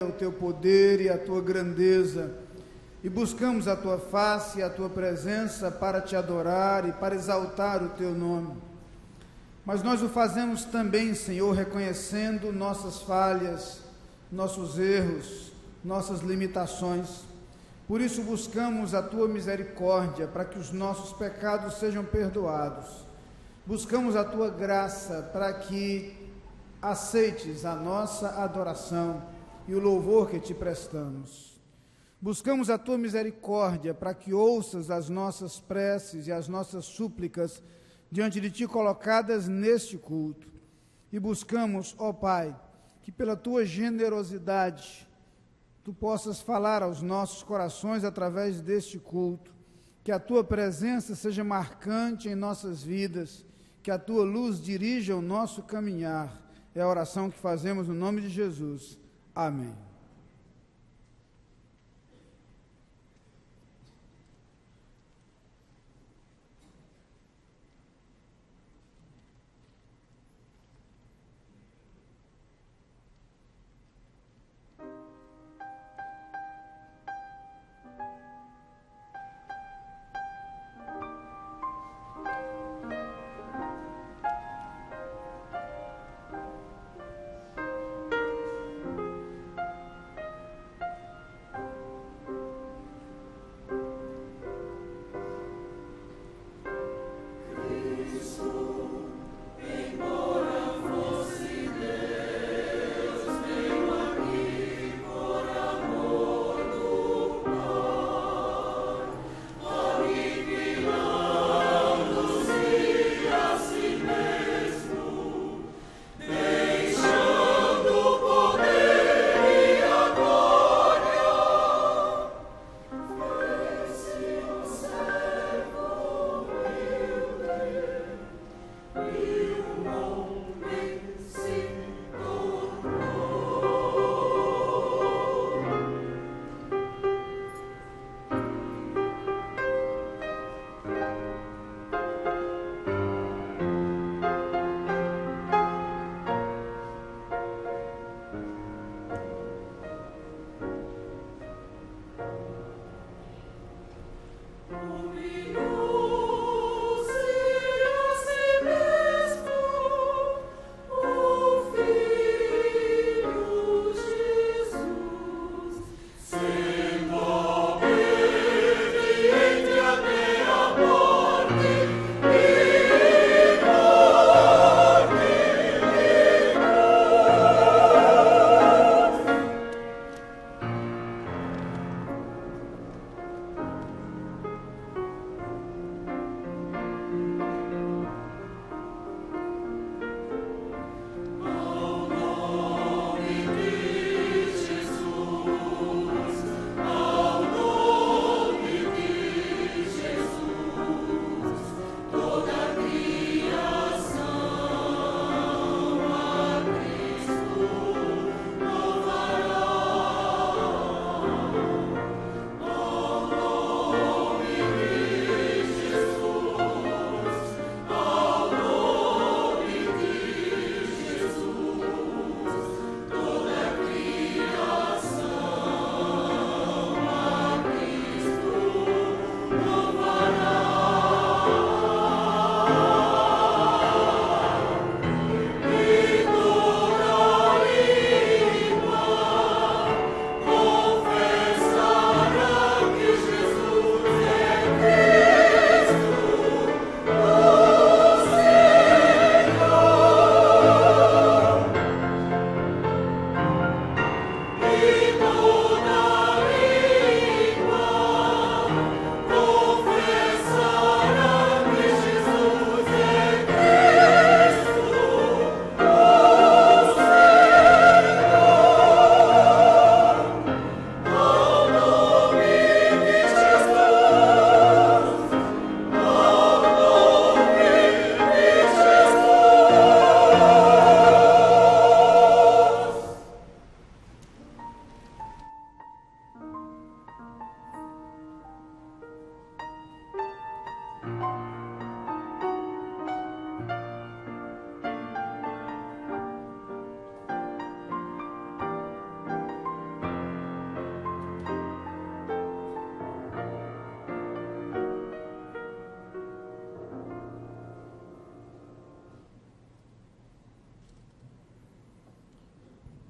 o teu poder e a tua grandeza, e buscamos a tua face e a tua presença para te adorar e para exaltar o teu nome. Mas nós o fazemos também, Senhor, reconhecendo nossas falhas, nossos erros, nossas limitações. Por isso buscamos a tua misericórdia para que os nossos pecados sejam perdoados. Buscamos a tua graça para que aceites a nossa adoração e o louvor que te prestamos. Buscamos a tua misericórdia para que ouças as nossas preces e as nossas súplicas diante de ti colocadas neste culto. E buscamos, ó Pai, que pela tua generosidade tu possas falar aos nossos corações através deste culto, que a tua presença seja marcante em nossas vidas, que a tua luz dirija o nosso caminhar. É a oração que fazemos no nome de Jesus. Amém.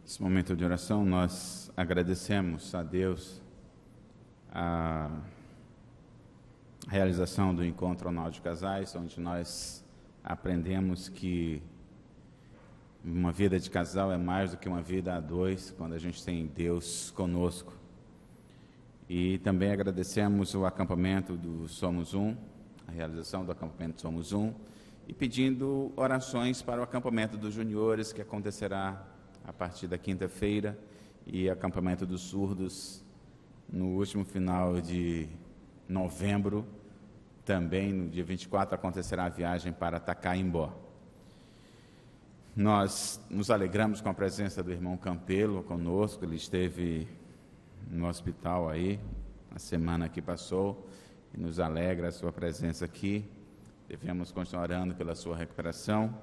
Nesse momento de oração, nós agradecemos a Deus a realização do Encontro Anual de Casais, onde nós aprendemos que uma vida de casal é mais do que uma vida a dois, quando a gente tem Deus conosco. E também agradecemos o acampamento do Somos Um, a realização do acampamento Somos Um, e pedindo orações para o acampamento dos juniores, que acontecerá a partir da quinta-feira, e acampamento dos surdos no último final de novembro. Também no dia 24 acontecerá a viagem para Tacaimbó. Nós nos alegramos com a presença do irmão Campelo conosco. Ele esteve no hospital aí a semana que passou, e nos alegra a sua presença aqui. Devemos continuar orando pela sua recuperação.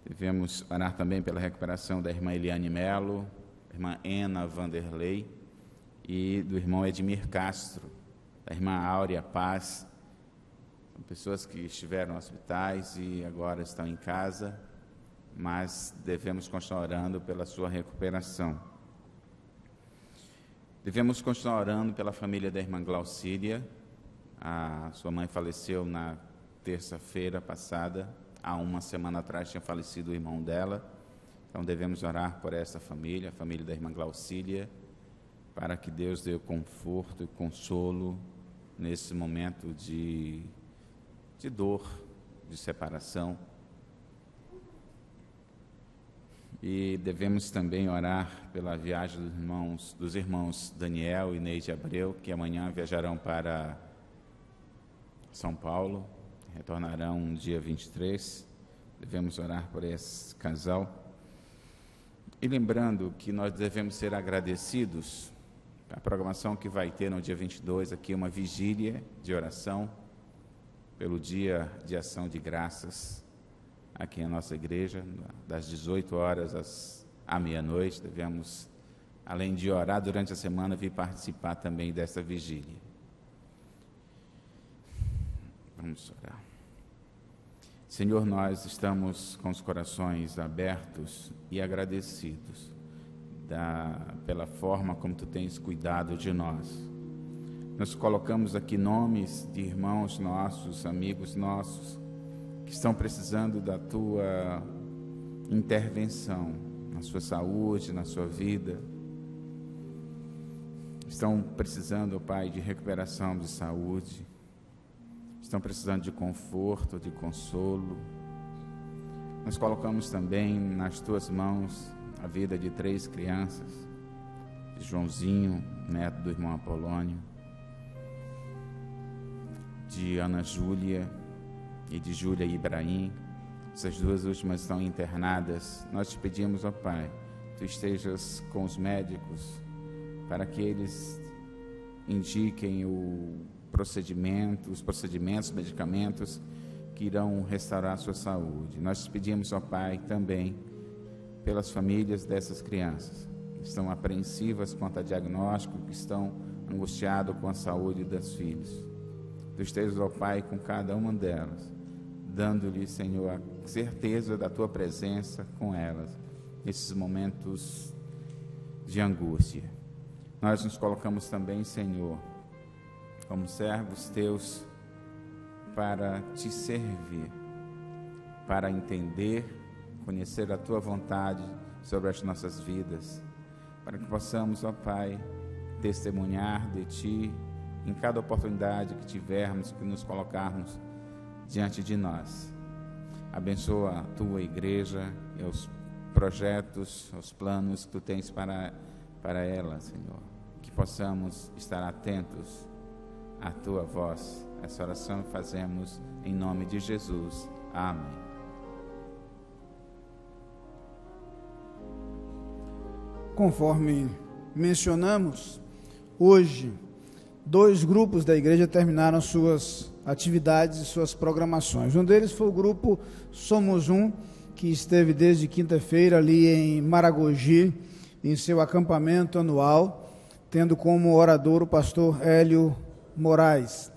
Devemos orar também pela recuperação da irmã Eliane Melo, irmã Ena Vanderlei e do irmão Edmir Castro, da irmã Áurea Paz. São pessoas que estiveram em hospitais e agora estão em casa, mas devemos continuar orando pela sua recuperação. Devemos continuar orando pela família da irmã Glaucília. A sua mãe faleceu na terça-feira passada. Há uma semana atrás tinha falecido o irmão dela. Então devemos orar por essa família, a família da irmã Glaucília, para que Deus dê o conforto e consolo nesse momento de dor, de separação. E devemos também orar pela viagem dos irmãos Daniel e Neide Abreu, que amanhã viajarão para São Paulo, retornarão no dia 23. Devemos orar por esse casal. E lembrando que nós devemos ser agradecidos. A programação que vai ter no dia 22 aqui, uma vigília de oração pelo Dia de Ação de Graças, aqui na nossa igreja, das 18 horas à meia-noite. Devemos, além de orar durante a semana, vir participar também dessa vigília. Vamos orar. Senhor, nós estamos com os corações abertos e agradecidos pela forma como Tu tens cuidado de nós. Nós colocamos aqui nomes de irmãos nossos, amigos nossos, que estão precisando da Tua intervenção na sua saúde, na sua vida. Estão precisando, Pai, de recuperação de saúde. Estão precisando de conforto, de consolo. Nós colocamos também nas Tuas mãos a vida de 3 crianças, de Joãozinho, neto do irmão Apolônio, de Ana Júlia e de Júlia Ibrahim. Essas 2 últimas estão internadas. Nós Te pedimos, ó Pai, Tu estejas com os médicos para que eles indiquem os procedimentos, medicamentos que irão restaurar a sua saúde. Nós Te pedimos, ó Pai, também pelas famílias dessas crianças, que estão apreensivas quanto a diagnóstico, que estão angustiadas com a saúde das filhas. Tu estejas, ó Pai, com cada uma delas, dando-lhe, Senhor, a certeza da Tua presença com elas, nesses momentos de angústia. Nós nos colocamos também, Senhor, como servos Teus, para Te servir, para entender, conhecer a Tua vontade sobre as nossas vidas, para que possamos, ó Pai, testemunhar de Ti em cada oportunidade que tivermos, que nos colocarmos diante de nós. Abençoa a Tua igreja e os projetos, os planos que Tu tens para ela, Senhor. Que possamos estar atentos à Tua voz. Essa oração fazemos em nome de Jesus. Amém. Conforme mencionamos, hoje 2 grupos da igreja terminaram suas atividades e suas programações. Um deles foi o grupo Somos Um, que esteve desde quinta-feira ali em Maragogi, em seu acampamento anual, tendo como orador o pastor Hélio Moraes.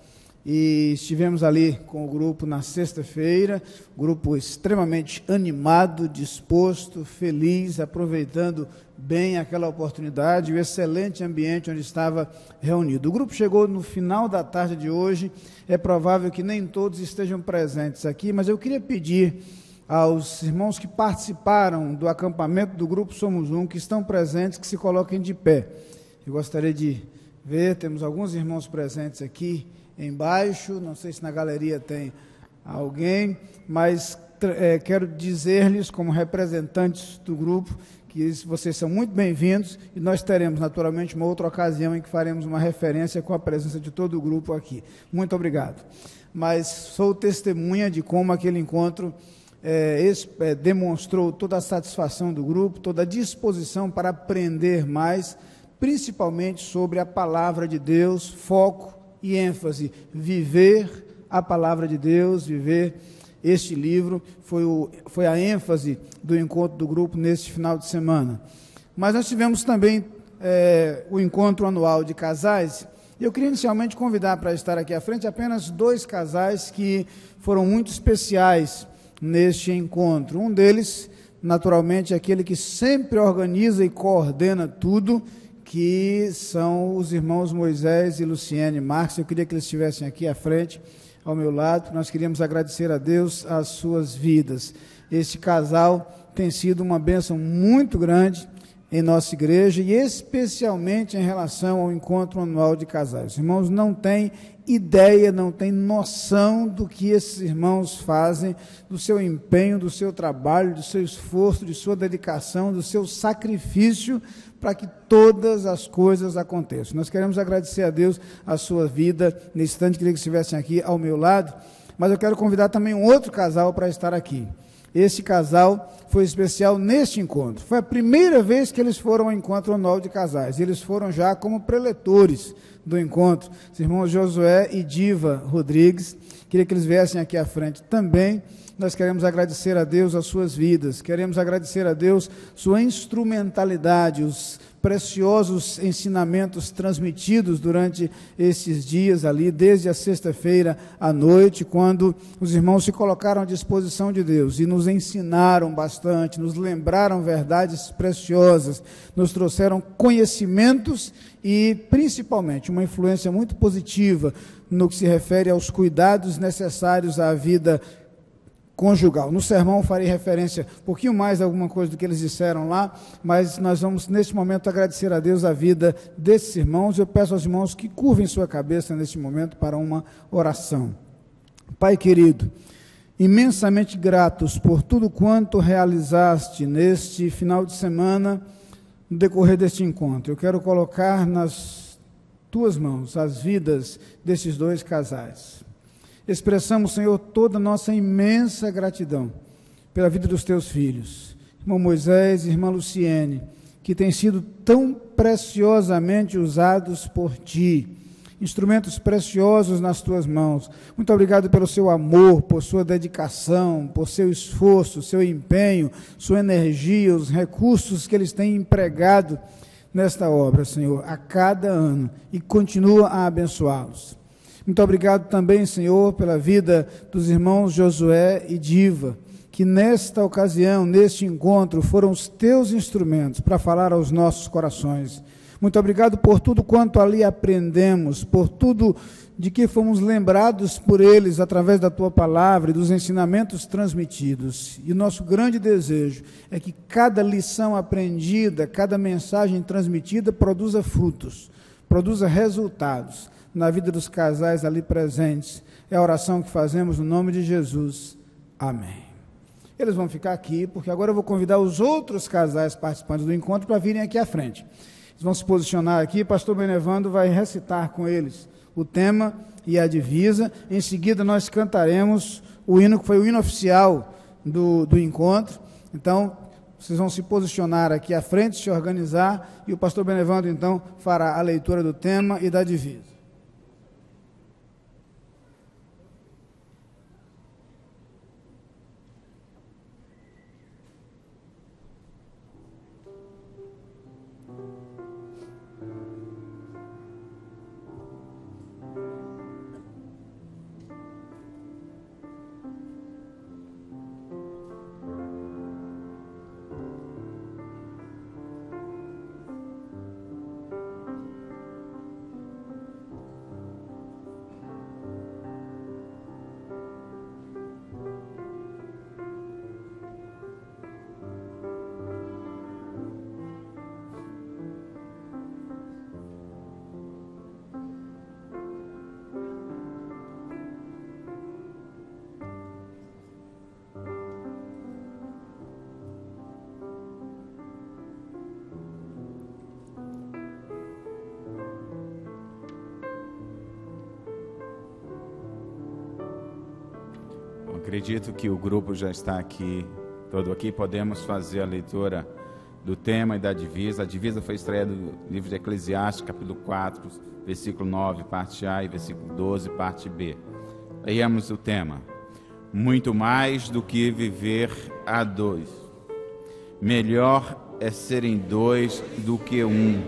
e estivemos ali com o grupo na sexta-feira, grupo extremamente animado, disposto, feliz, aproveitando bem aquela oportunidade, o excelente ambiente onde estava reunido. O grupo chegou no final da tarde de hoje, é provável que nem todos estejam presentes aqui, mas eu queria pedir aos irmãos que participaram do acampamento do Grupo Somos Um, que estão presentes, que se coloquem de pé. Eu gostaria de ver, temos alguns irmãos presentes aqui embaixo, não sei se na galeria tem alguém, mas quero dizer-lhes, como representantes do grupo, que vocês são muito bem-vindos, e nós teremos, naturalmente, uma outra ocasião em que faremos uma referência com a presença de todo o grupo aqui. Muito obrigado. Mas sou testemunha de como aquele encontro demonstrou toda a satisfação do grupo, toda a disposição para aprender mais, principalmente sobre a palavra de Deus, foco e ênfase, viver a palavra de Deus, viver este livro, foi a ênfase do encontro do grupo neste final de semana. Mas nós tivemos também o encontro anual de casais, e eu queria inicialmente convidar para estar aqui à frente apenas 2 casais que foram muito especiais neste encontro. Um deles, naturalmente, é aquele que sempre organiza e coordena tudo, que são os irmãos Moisés e Luciene Marques. Eu queria que eles estivessem aqui à frente, ao meu lado. Nós queríamos agradecer a Deus as suas vidas. Este casal tem sido uma bênção muito grande em nossa igreja, e especialmente em relação ao encontro anual de casais. Os irmãos não têm ideia, não têm noção do que esses irmãos fazem, do seu empenho, do seu trabalho, do seu esforço, de sua dedicação, do seu sacrifício para que todas as coisas aconteçam. Nós queremos agradecer a Deus a sua vida. Nesse instante, queria que estivessem aqui ao meu lado, mas eu quero convidar também um outro casal para estar aqui. Esse casal foi especial neste encontro. Foi a primeira vez que eles foram ao encontro anual de casais. Eles foram já como preletores do encontro. Os irmãos Josué e Diva Rodrigues. Queria que eles viessem aqui à frente também. Nós queremos agradecer a Deus as suas vidas. Queremos agradecer a Deus sua instrumentalidade, os preciosos ensinamentos transmitidos durante esses dias ali, desde a sexta-feira à noite, quando os irmãos se colocaram à disposição de Deus e nos ensinaram bastante, nos lembraram verdades preciosas, nos trouxeram conhecimentos e, principalmente, uma influência muito positiva no que se refere aos cuidados necessários à vida conjugal. No sermão eu farei referência um pouquinho mais a alguma coisa do que eles disseram lá, mas nós vamos neste momento agradecer a Deus a vida desses irmãos. Eu peço aos irmãos que curvem sua cabeça neste momento para uma oração. Pai querido, imensamente gratos por tudo quanto realizaste neste final de semana, no decorrer deste encontro. Eu quero colocar nas tuas mãos as vidas desses 2 casais. Expressamos, Senhor, toda a nossa imensa gratidão pela vida dos teus filhos, irmão Moisés e irmã Luciene, que têm sido tão preciosamente usados por ti, instrumentos preciosos nas tuas mãos. Muito obrigado pelo seu amor, por sua dedicação, por seu esforço, seu empenho, sua energia, os recursos que eles têm empregado nesta obra, Senhor, a cada ano, e continua a abençoá-los. Muito obrigado também, Senhor, pela vida dos irmãos Josué e Diva, que nesta ocasião, neste encontro, foram os teus instrumentos para falar aos nossos corações. Muito obrigado por tudo quanto ali aprendemos, por tudo de que fomos lembrados por eles através da tua palavra e dos ensinamentos transmitidos. E o nosso grande desejo é que cada lição aprendida, cada mensagem transmitida produza frutos, produza resultados na vida dos casais ali presentes. É a oração que fazemos no nome de Jesus. Amém. Eles vão ficar aqui, porque agora eu vou convidar os outros casais participantes do encontro para virem aqui à frente. Eles vão se posicionar aqui, pastor Benevando vai recitar com eles o tema e a divisa. Em seguida nós cantaremos o hino que foi o hino oficial do encontro. Então, vocês vão se posicionar aqui à frente, se organizar, e o pastor Benevando então fará a leitura do tema e da divisa. Acredito que o grupo já está aqui, todo aqui. Podemos fazer a leitura do tema e da divisa. A divisa foi extraída do livro de Eclesiastes, capítulo 4, versículo 9, parte A, e versículo 12, parte B. Leiamos o tema. Muito mais do que viver a dois. Melhor é serem dois do que um,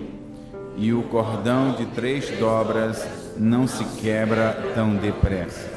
e o cordão de 3 dobras não se quebra tão depressa.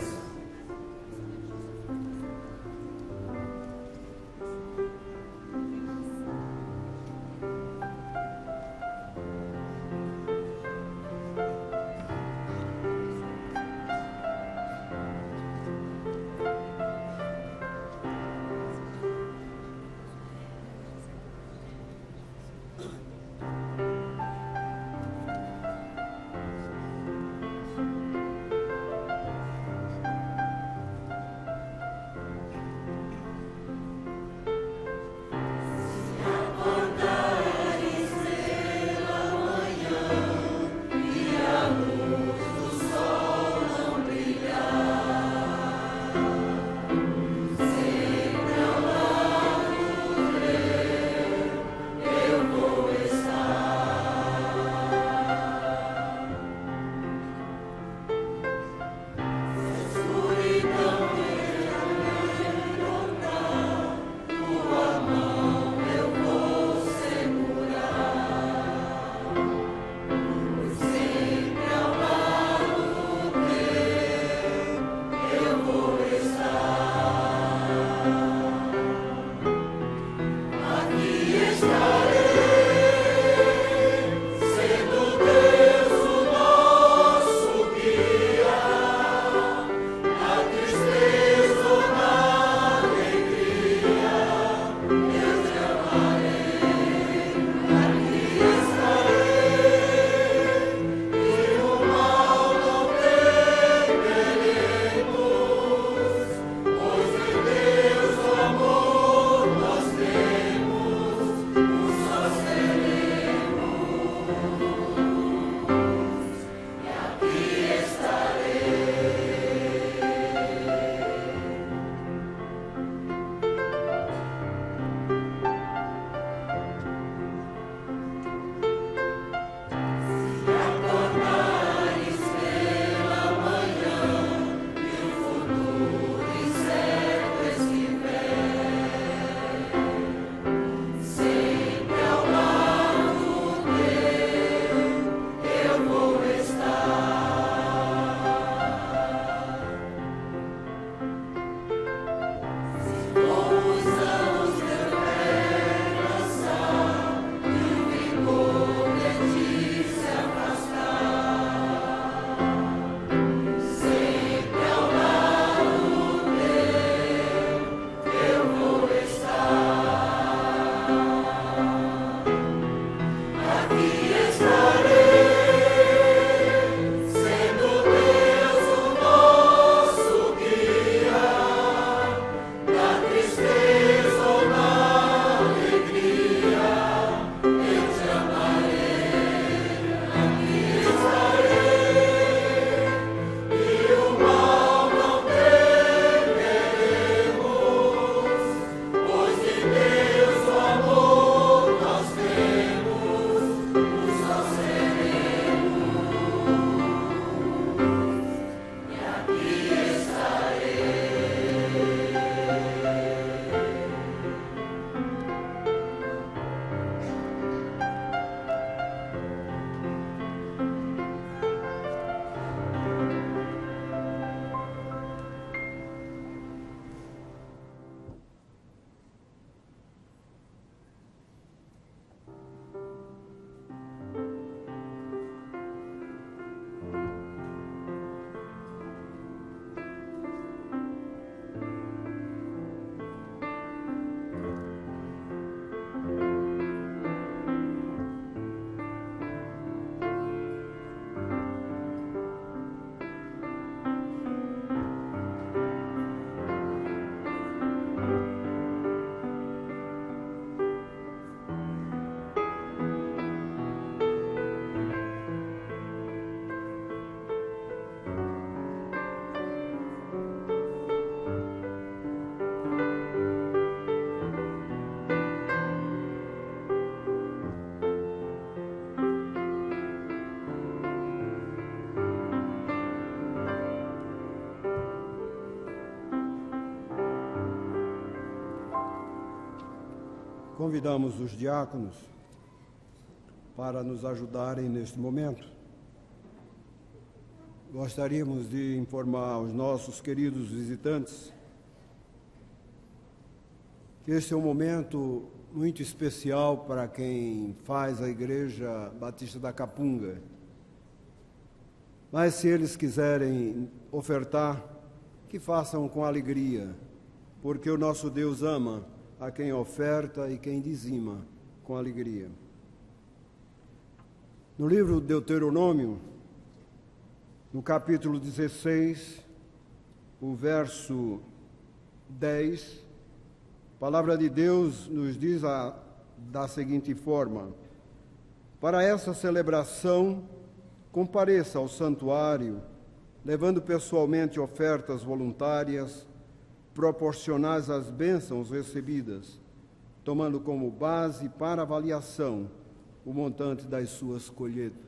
Convidamos os diáconos para nos ajudarem neste momento. Gostaríamos de informar aos nossos queridos visitantes que este é um momento muito especial para quem faz a Igreja Batista da Capunga. Mas se eles quiserem ofertar, que façam com alegria, porque o nosso Deus ama a quem oferta e quem dizima com alegria. No livro de Deuteronômio, no capítulo 16, o verso 10, a palavra de Deus nos diz da seguinte forma: para essa celebração, compareça ao santuário, levando pessoalmente ofertas voluntárias, proporcionais às bênçãos recebidas, tomando como base para avaliação o montante das suas colheitas.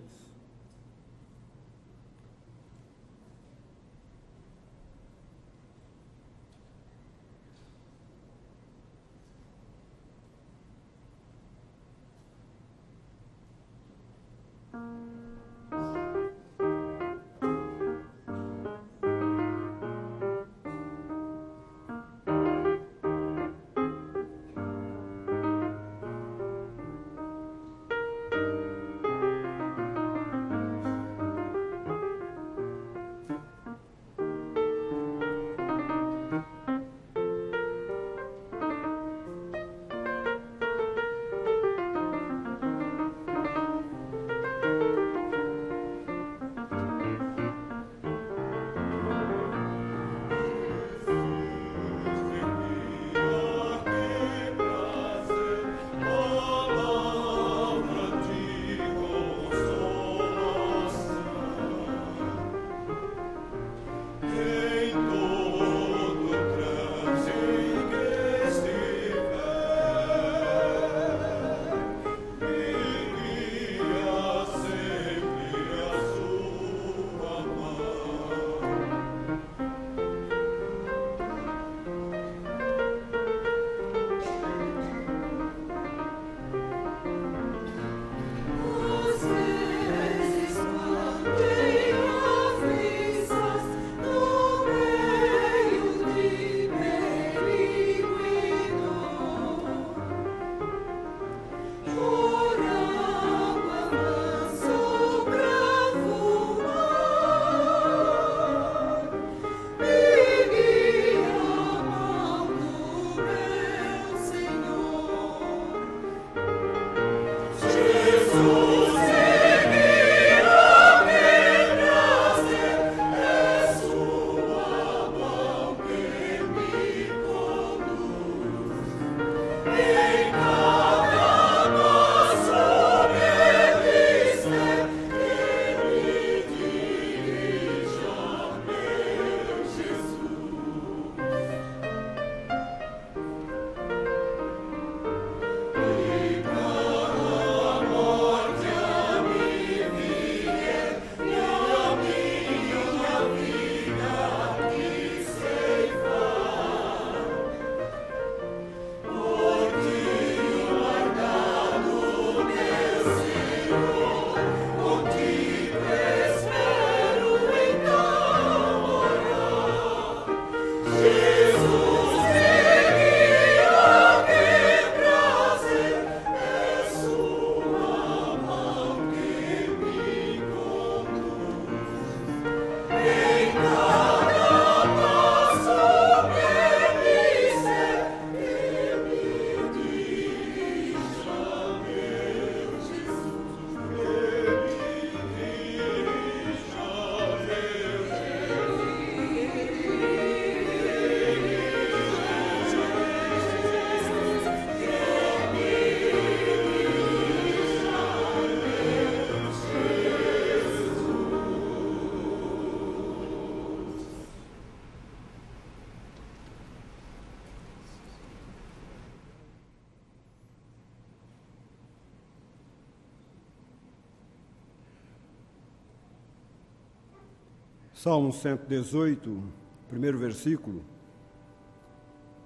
Salmo 118, primeiro versículo,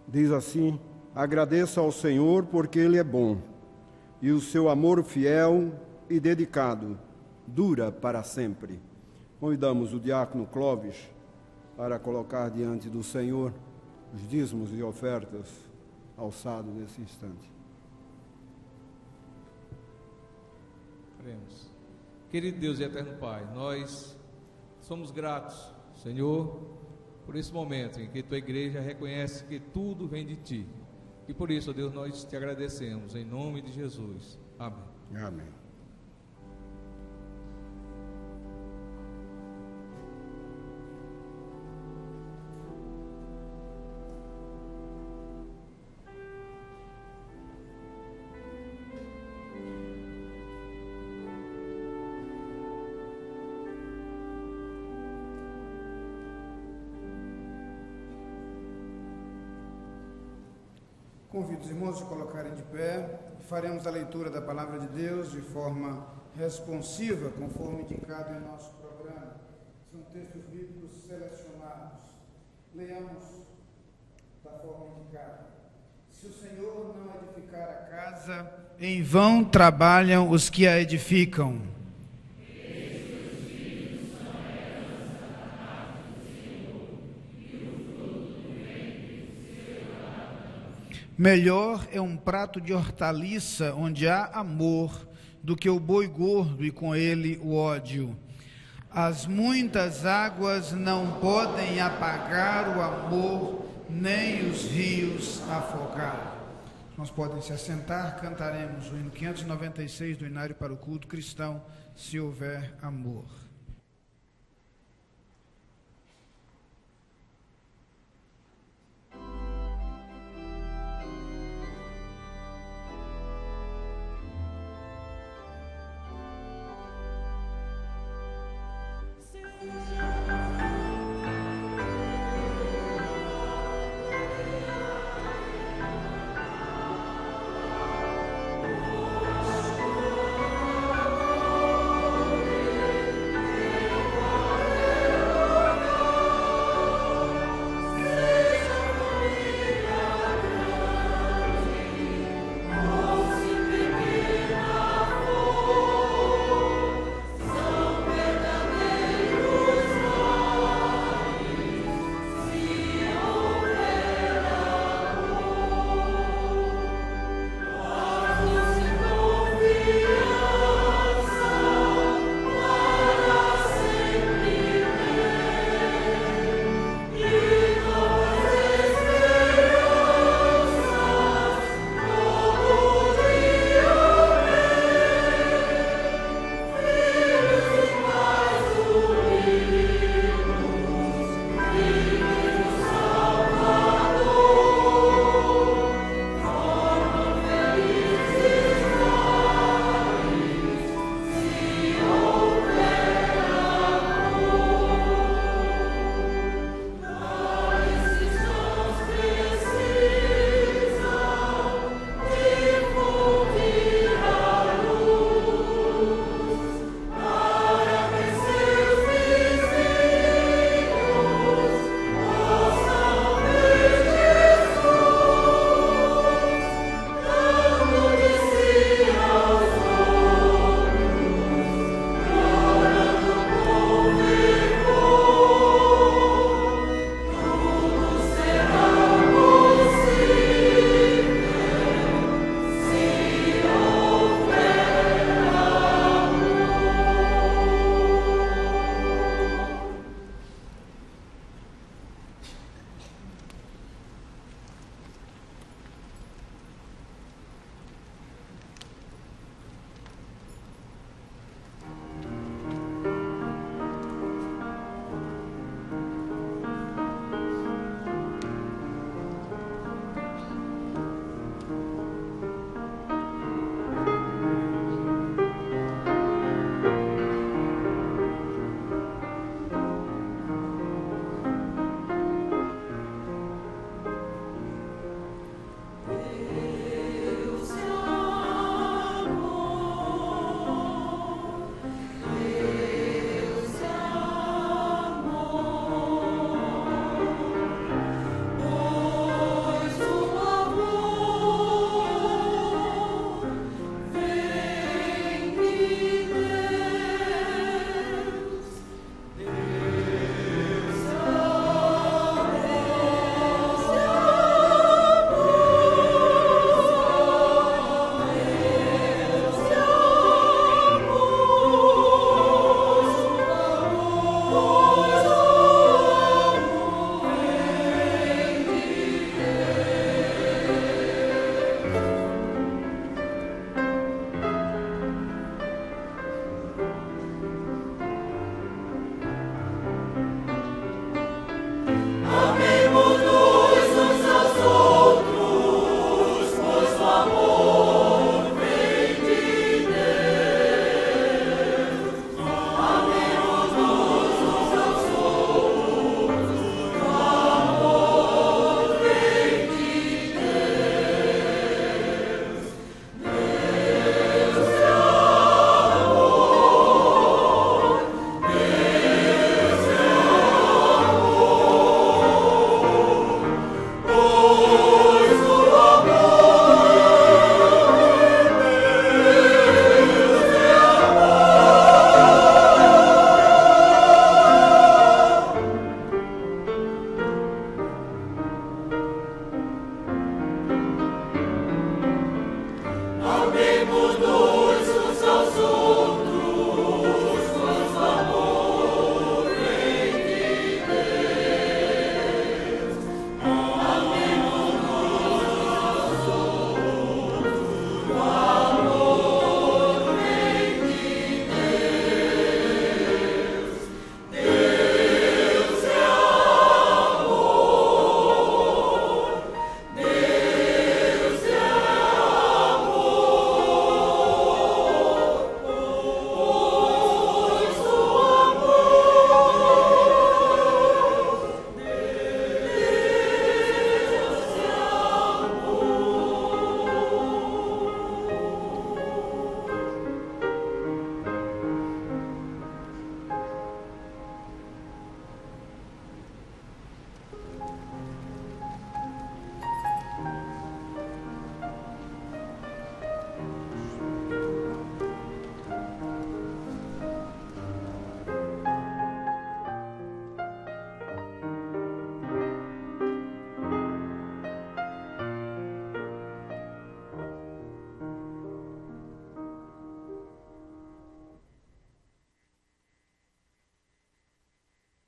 diz assim: Agradeça ao Senhor porque Ele é bom, e o seu amor fiel e dedicado dura para sempre. Convidamos o diácono Clóvis para colocar diante do Senhor os dízimos e ofertas alçados nesse instante. Oremos. Querido Deus e eterno Pai, nós somos gratos, Senhor, por esse momento em que Tua igreja reconhece que tudo vem de Ti. E por isso, ó Deus, nós te agradecemos, em nome de Jesus. Amém. Amém. Convido os irmãos a colocarem de pé. Faremos a leitura da Palavra de Deus de forma responsiva, conforme indicado em nosso programa. São textos bíblicos selecionados. Leamos da forma indicada. Se o Senhor não edificar a casa, em vão trabalham os que a edificam. Melhor é um prato de hortaliça onde há amor do que o boi gordo e com ele o ódio. As muitas águas não podem apagar o amor, nem os rios afogar. Nós podem se assentar, cantaremos o hino 596 do Inário para o Culto Cristão, Se Houver Amor.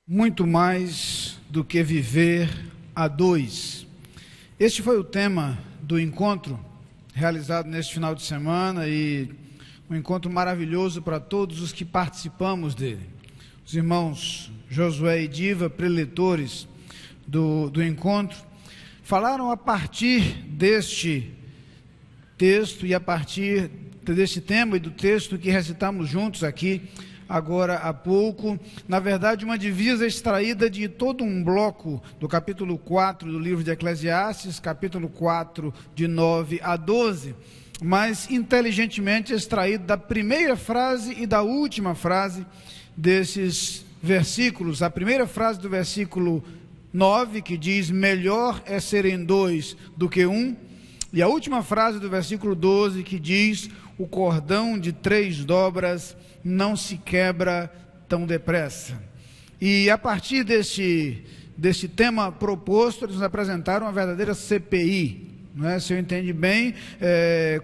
Muito mais do que viver a dois. Este foi o tema do encontro realizado neste final de semana e um encontro maravilhoso para todos os que participamos dele. Os irmãos Josué e Diva, preletores do encontro, falaram a partir deste texto e a partir deste tema e do texto que recitamos juntos aqui agora há pouco, na verdade uma divisa extraída de todo um bloco do capítulo 4 do livro de Eclesiastes, capítulo 4 de 9 a 12, mas inteligentemente extraído da primeira frase e da última frase desses versículos. A primeira frase do versículo 9, que diz: melhor é serem dois do que um, e a última frase do versículo 12, que diz: o cordão de 3 dobras não se quebra tão depressa. E a partir desse tema proposto, eles nos apresentaram uma verdadeira CPI, não é? Se eu entendi bem,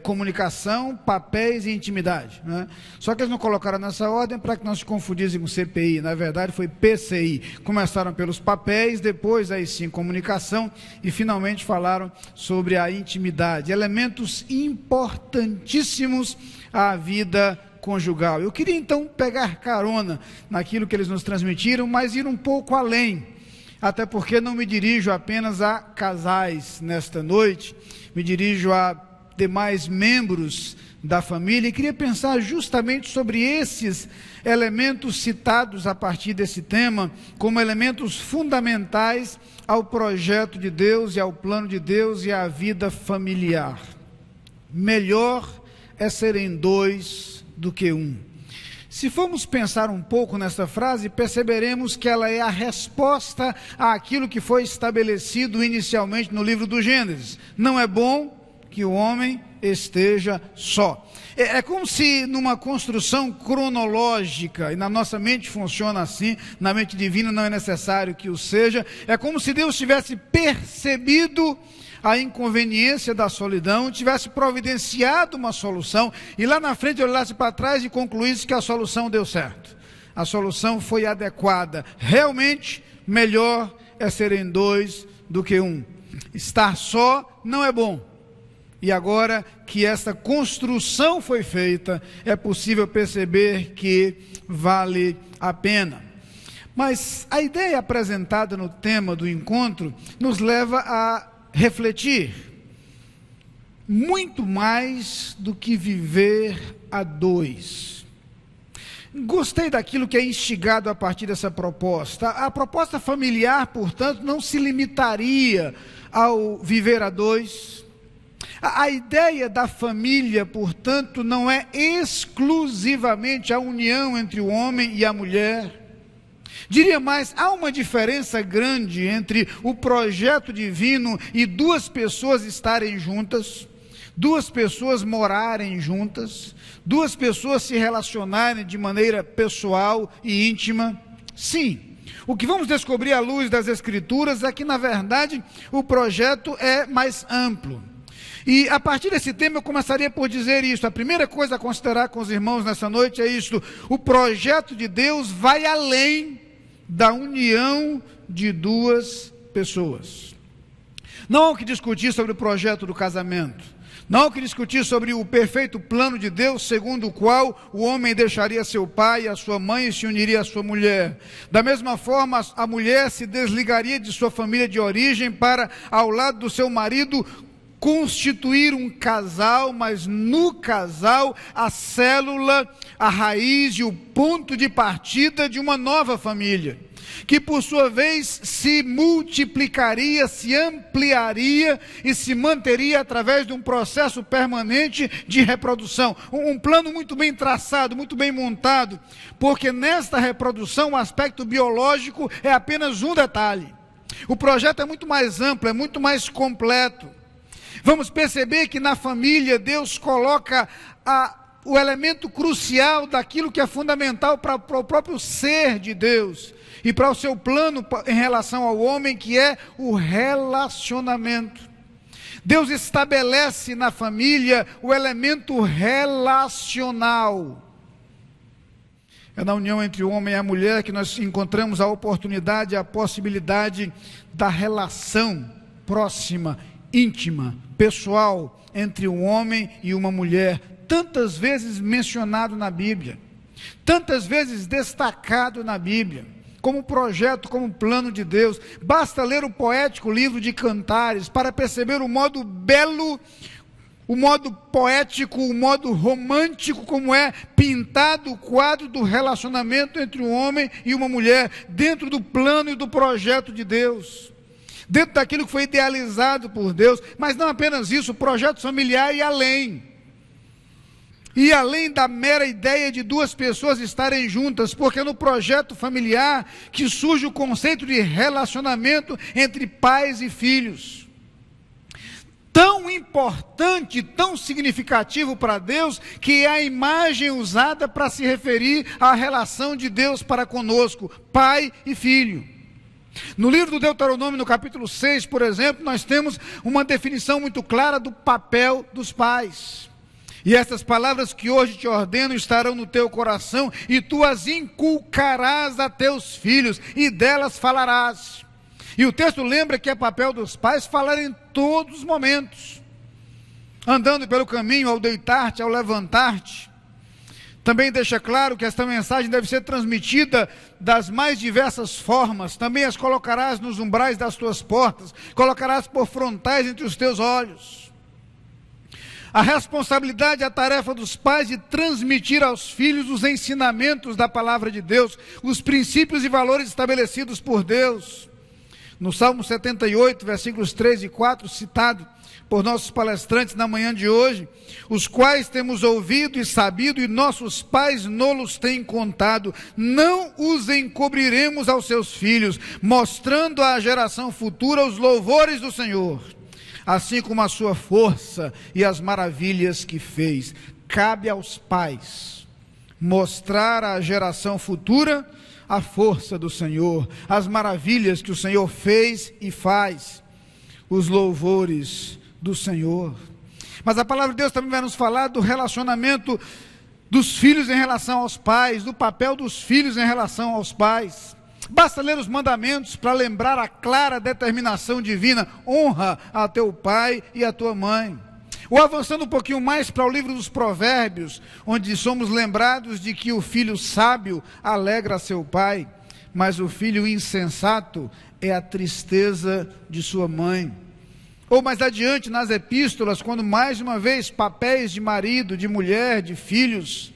comunicação, papéis e intimidade, não é? Só que eles não colocaram nessa ordem para que não se confundissem com CPI, na verdade foi PCI. Começaram pelos papéis, depois aí sim comunicação e finalmente falaram sobre a intimidade, elementos importantíssimos à vida conjugal. Eu queria então pegar carona naquilo que eles nos transmitiram, mas ir um pouco além, até porque não me dirijo apenas a casais nesta noite, me dirijo a demais membros da família e queria pensar justamente sobre esses elementos citados a partir desse tema, como elementos fundamentais ao projeto de Deus e ao plano de Deus e à vida familiar. Melhor é serem dois do que um. Se formos pensar um pouco nessa frase, perceberemos que ela é a resposta àquilo que foi estabelecido inicialmente no livro do Gênesis. Não é bom que o homem esteja só. É como se numa construção cronológica, e na nossa mente funciona assim, na mente divina não é necessário que o seja, é como se Deus tivesse percebido a inconveniência da solidão, tivesse providenciado uma solução, e lá na frente olhasse para trás e concluísse que a solução deu certo. A solução foi adequada. Realmente, melhor é serem dois do que um. Estar só não é bom. E agora que essa construção foi feita, é possível perceber que vale a pena. Mas a ideia apresentada no tema do encontro nos leva a refletir muito mais do que viver a dois. Gostei daquilo que é instigado a partir dessa proposta. A proposta familiar, portanto, não se limitaria ao viver a dois. A ideia da família, portanto, não é exclusivamente a união entre o homem e a mulher. Diria mais, há uma diferença grande entre o projeto divino e duas pessoas estarem juntas, duas pessoas morarem juntas, duas pessoas se relacionarem de maneira pessoal e íntima. Sim, o que vamos descobrir à luz das Escrituras é que, na verdade, o projeto é mais amplo. E a partir desse tema eu começaria por dizer isso. A primeira coisa a considerar com os irmãos nessa noite é isto: o projeto de Deus vai além da união de duas pessoas. Não há o que discutir sobre o projeto do casamento. Não há o que discutir sobre o perfeito plano de Deus, segundo o qual o homem deixaria seu pai e a sua mãe e se uniria à sua mulher. Da mesma forma, a mulher se desligaria de sua família de origem para, ao lado do seu marido, constituir um casal, mas no casal a célula, a raiz e o ponto de partida de uma nova família, que por sua vez se multiplicaria, se ampliaria e se manteria através de um processo permanente de reprodução. Um plano muito bem traçado, muito bem montado, porque nesta reprodução o aspecto biológico é apenas um detalhe. O projeto é muito mais amplo, é muito mais completo. Vamos perceber que na família Deus coloca o elemento crucial daquilo que é fundamental para o próprio ser de Deus e para o seu plano em relação ao homem, que é o relacionamento. Deus estabelece na família o elemento relacional. É na união entre o homem e a mulher que nós encontramos a oportunidade, a possibilidade da relação próxima, íntima, pessoal, entre um homem e uma mulher, tantas vezes mencionado na Bíblia, tantas vezes destacado na Bíblia, como projeto, como plano de Deus. Basta ler o poético livro de Cantares para perceber o modo belo, o modo poético, o modo romântico, como é pintado o quadro do relacionamento entre um homem e uma mulher, dentro do plano e do projeto de Deus, dentro daquilo que foi idealizado por Deus. Mas não apenas isso, o projeto familiar e além da mera ideia de duas pessoas estarem juntas, porque no projeto familiar que surge o conceito de relacionamento entre pais e filhos, tão importante, tão significativo para Deus, que é a imagem usada para se referir à relação de Deus para conosco, pai e filho. No livro do Deuteronômio, no capítulo 6, por exemplo, nós temos uma definição muito clara do papel dos pais. E estas palavras que hoje te ordeno estarão no teu coração, e tu as inculcarás a teus filhos, e delas falarás. E o texto lembra que é papel dos pais falar em todos os momentos, andando pelo caminho, ao deitar-te, ao levantar-te. Também deixa claro que esta mensagem deve ser transmitida das mais diversas formas. Também as colocarás nos umbrais das tuas portas, colocarás por frontais entre os teus olhos. A responsabilidade, a tarefa dos pais de transmitir aos filhos os ensinamentos da palavra de Deus, os princípios e valores estabelecidos por Deus. No Salmo 78, versículos 3 e 4, citado por nossos palestrantes na manhã de hoje, os quais temos ouvido e sabido, e nossos pais nos têm contado, não os encobriremos aos seus filhos, mostrando à geração futura os louvores do Senhor, assim como a sua força e as maravilhas que fez. Cabe aos pais mostrar à geração futura a força do Senhor, as maravilhas que o Senhor fez e faz, os louvores do Senhor. Mas a palavra de Deus também vai nos falar do relacionamento dos filhos em relação aos pais, do papel dos filhos em relação aos pais. Basta ler os mandamentos para lembrar a clara determinação divina: honra a teu pai e a tua mãe. Ou avançando um pouquinho mais para o livro dos Provérbios, onde somos lembrados de que o filho sábio alegra seu pai, mas o filho insensato é a tristeza de sua mãe. Ou mais adiante nas epístolas, quando mais uma vez papéis de marido, de mulher, de filhos,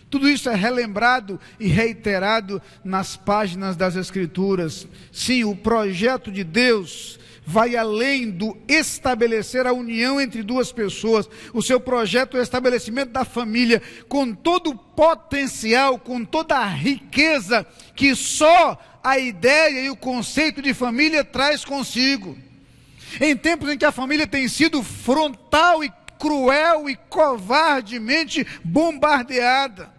tudo isso é relembrado e reiterado nas páginas das Escrituras. Sim, o projeto de Deus vai além do estabelecer a união entre duas pessoas. O seu projeto é o estabelecimento da família, com todo o potencial, com toda a riqueza que só a ideia e o conceito de família traz consigo. Em tempos em que a família tem sido frontal e cruel e covardemente bombardeada,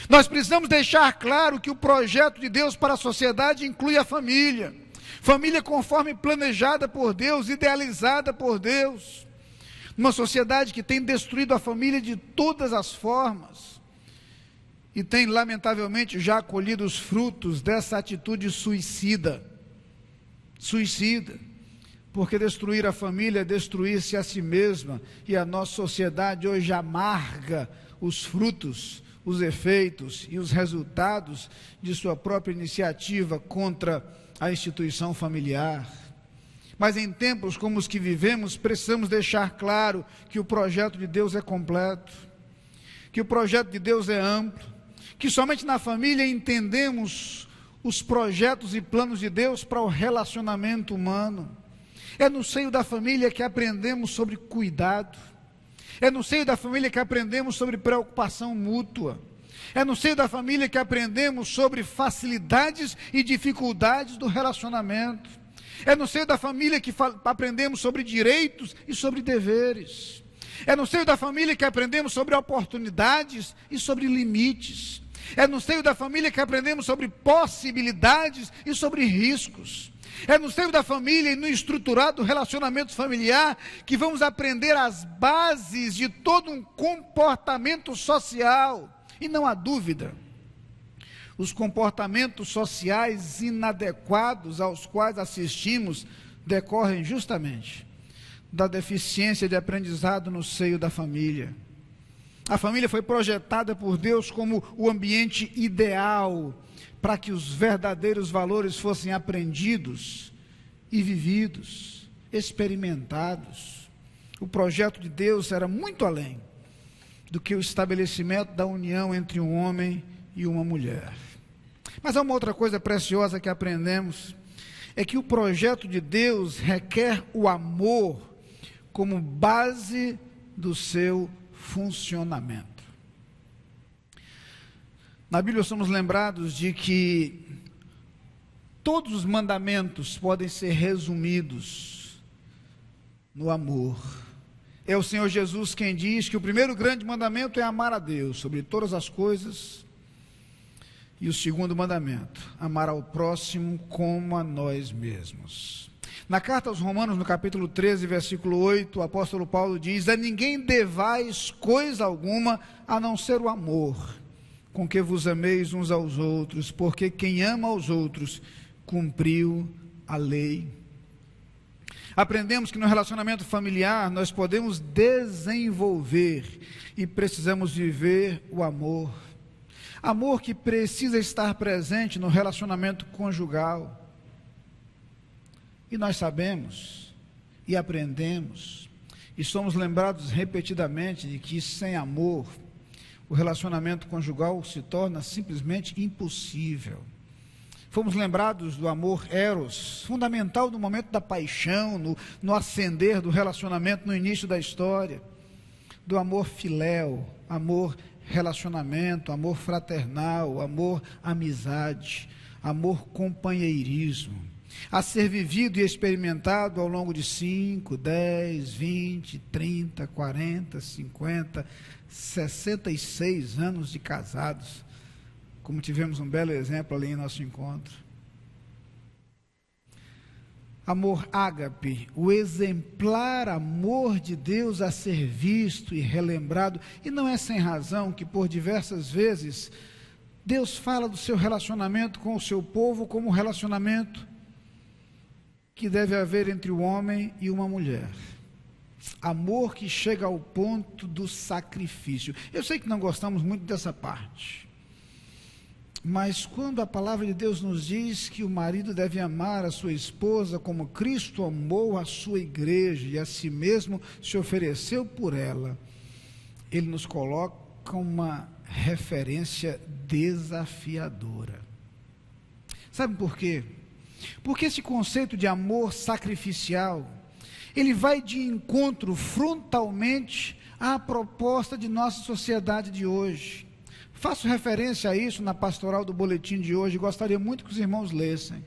nós precisamos deixar claro que o projeto de Deus para a sociedade inclui a família. Família conforme planejada por Deus, idealizada por Deus. Uma sociedade que tem destruído a família de todas as formas e tem lamentavelmente já colhido os frutos dessa atitude suicida. Porque destruir a família é destruir-se a si mesma, e a nossa sociedade hoje amarga os frutos, os efeitos e os resultados de sua própria iniciativa contra a instituição familiar. Mas em tempos como os que vivemos, precisamos deixar claro que o projeto de Deus é completo, que o projeto de Deus é amplo, que somente na família entendemos os projetos e planos de Deus para o relacionamento humano. É no seio da família que aprendemos sobre cuidado, é no seio da família que aprendemos sobre preocupação mútua, é no seio da família que aprendemos sobre facilidades e dificuldades do relacionamento. É no seio da família que aprendemos sobre direitos e sobre deveres. É no seio da família que aprendemos sobre oportunidades e sobre limites. É no seio da família que aprendemos sobre possibilidades e sobre riscos. É no seio da família e no estruturado relacionamento familiar que vamos aprender as bases de todo um comportamento social. E não há dúvida os comportamentos sociais inadequados aos quais assistimos decorrem justamente da deficiência de aprendizado no seio da família. A família foi projetada por Deus como o ambiente ideal para que os verdadeiros valores fossem aprendidos e vividos, experimentados. O projeto de Deus era muito além do que o estabelecimento da união entre um homem e uma mulher. Mas há uma outra coisa preciosa que aprendemos, é que o projeto de Deus requer o amor como base do seu funcionamento. Na Bíblia somos lembrados de que todos os mandamentos podem ser resumidos no amor. É o Senhor Jesus quem diz que o primeiro grande mandamento é amar a Deus sobre todas as coisas, e o segundo mandamento, amar ao próximo como a nós mesmos. Na carta aos Romanos, no capítulo 13, versículo 8, o apóstolo Paulo diz: a ninguém devais coisa alguma, a não ser o amor, com que vos ameis uns aos outros, porque quem ama aos outros, cumpriu a lei. Aprendemos que no relacionamento familiar, nós podemos desenvolver e precisamos viver o amor. Amor que precisa estar presente no relacionamento conjugal. E nós sabemos, e aprendemos, e somos lembrados repetidamente de que sem amor, o relacionamento conjugal se torna simplesmente impossível. Fomos lembrados do amor eros, fundamental no momento da paixão, no ascender do relacionamento no início da história. Do amor filéu, amor relacionamento, amor fraternal, amor amizade, amor companheirismo, a ser vivido e experimentado ao longo de 5, 10, 20, 30, 40, 50, 66 anos de casados, como tivemos um belo exemplo ali em nosso encontro. Amor ágape, o exemplar amor de Deus a ser visto e relembrado, e não é sem razão que por diversas vezes Deus fala do seu relacionamento com o seu povo como um relacionamento que deve haver entre o homem e uma mulher. Amor que chega ao ponto do sacrifício. Eu sei que não gostamos muito dessa parte, mas quando a palavra de Deus nos diz que o marido deve amar a sua esposa como Cristo amou a sua igreja e a si mesmo se ofereceu por ela, ele nos coloca uma referência desafiadora. Sabe por quê? Porque esse conceito de amor sacrificial, ele vai de encontro frontalmente à proposta de nossa sociedade de hoje. Faço referência a isso na pastoral do boletim de hoje, gostaria muito que os irmãos lessem.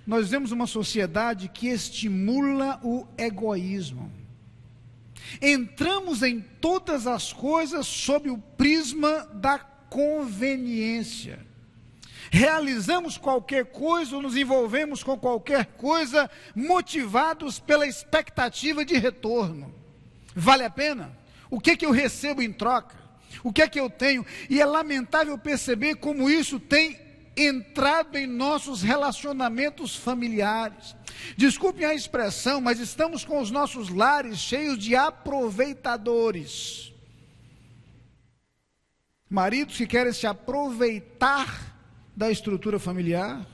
Nós vemos uma sociedade que estimula o egoísmo. Entramos em todas as coisas sob o prisma da conveniência. Realizamos qualquer coisa ou nos envolvemos com qualquer coisa motivados pela expectativa de retorno. Vale a pena? O que eu recebo em troca? O que é que eu tenho? E é lamentável perceber como isso tem entrado em nossos relacionamentos familiares. Desculpem a expressão, mas estamos com os nossos lares cheios de aproveitadores. Maridos que querem se aproveitar da estrutura familiar,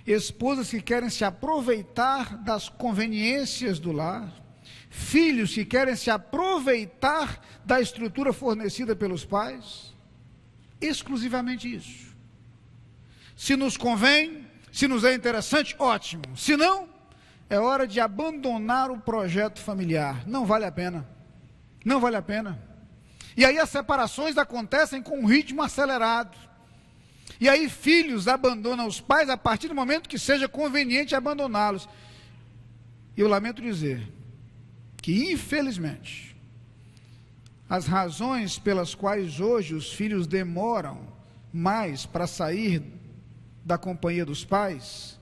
esposas que querem se aproveitar das conveniências do lar, filhos que querem se aproveitar da estrutura fornecida pelos pais, exclusivamente isso. Se nos convém, se nos é interessante, ótimo. Se não, é hora de abandonar o projeto familiar. Não vale a pena. Não vale a pena. E aí as separações acontecem com um ritmo acelerado. E aí filhos abandonam os pais a partir do momento que seja conveniente abandoná-los. E eu lamento dizer que, infelizmente, as razões pelas quais hoje os filhos demoram mais para sair da companhia dos pais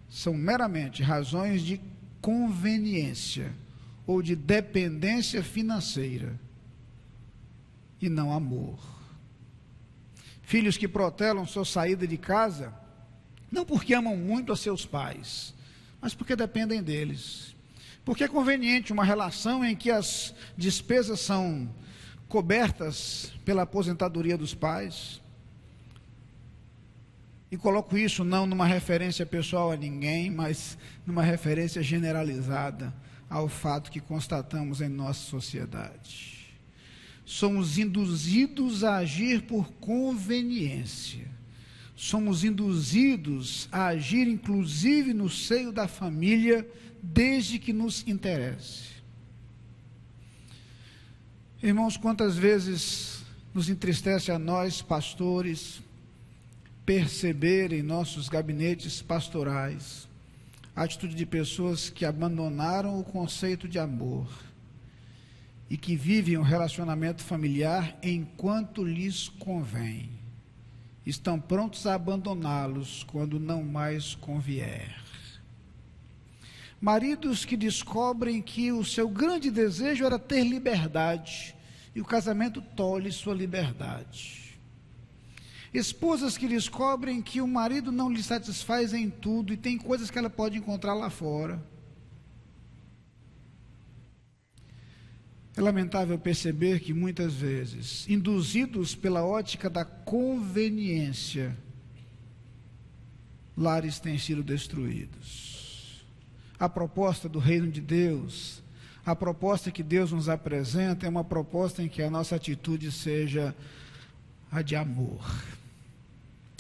são meramente razões de conveniência ou de dependência financeira e não amor. filhos que protelam sua saída de casa, não porque amam muito a seus pais, mas porque dependem deles. Porque é conveniente uma relação em que as despesas são cobertas pela aposentadoria dos pais. E coloco isso não numa referência pessoal a ninguém, mas numa referência generalizada ao fato que constatamos em nossa sociedade. Somos induzidos a agir por conveniência. Somos induzidos a agir, inclusive, no seio da família, desde que nos interesse. Irmãos, quantas vezes nos entristece a nós, pastores, perceber em nossos gabinetes pastorais a atitude de pessoas que abandonaram o conceito de amor e que vivem um relacionamento familiar enquanto lhes convém. Estão prontos a abandoná-los quando não mais convier. Maridos que descobrem que o seu grande desejo era ter liberdade e o casamento tolhe sua liberdade. Esposas que descobrem que o marido não lhe satisfaz em tudo e tem coisas que ela pode encontrar lá fora. É lamentável perceber que muitas vezes, induzidos pela ótica da conveniência, lares têm sido destruídos. A proposta do reino de Deus, a proposta que Deus nos apresenta é uma proposta em que a nossa atitude seja a de amor.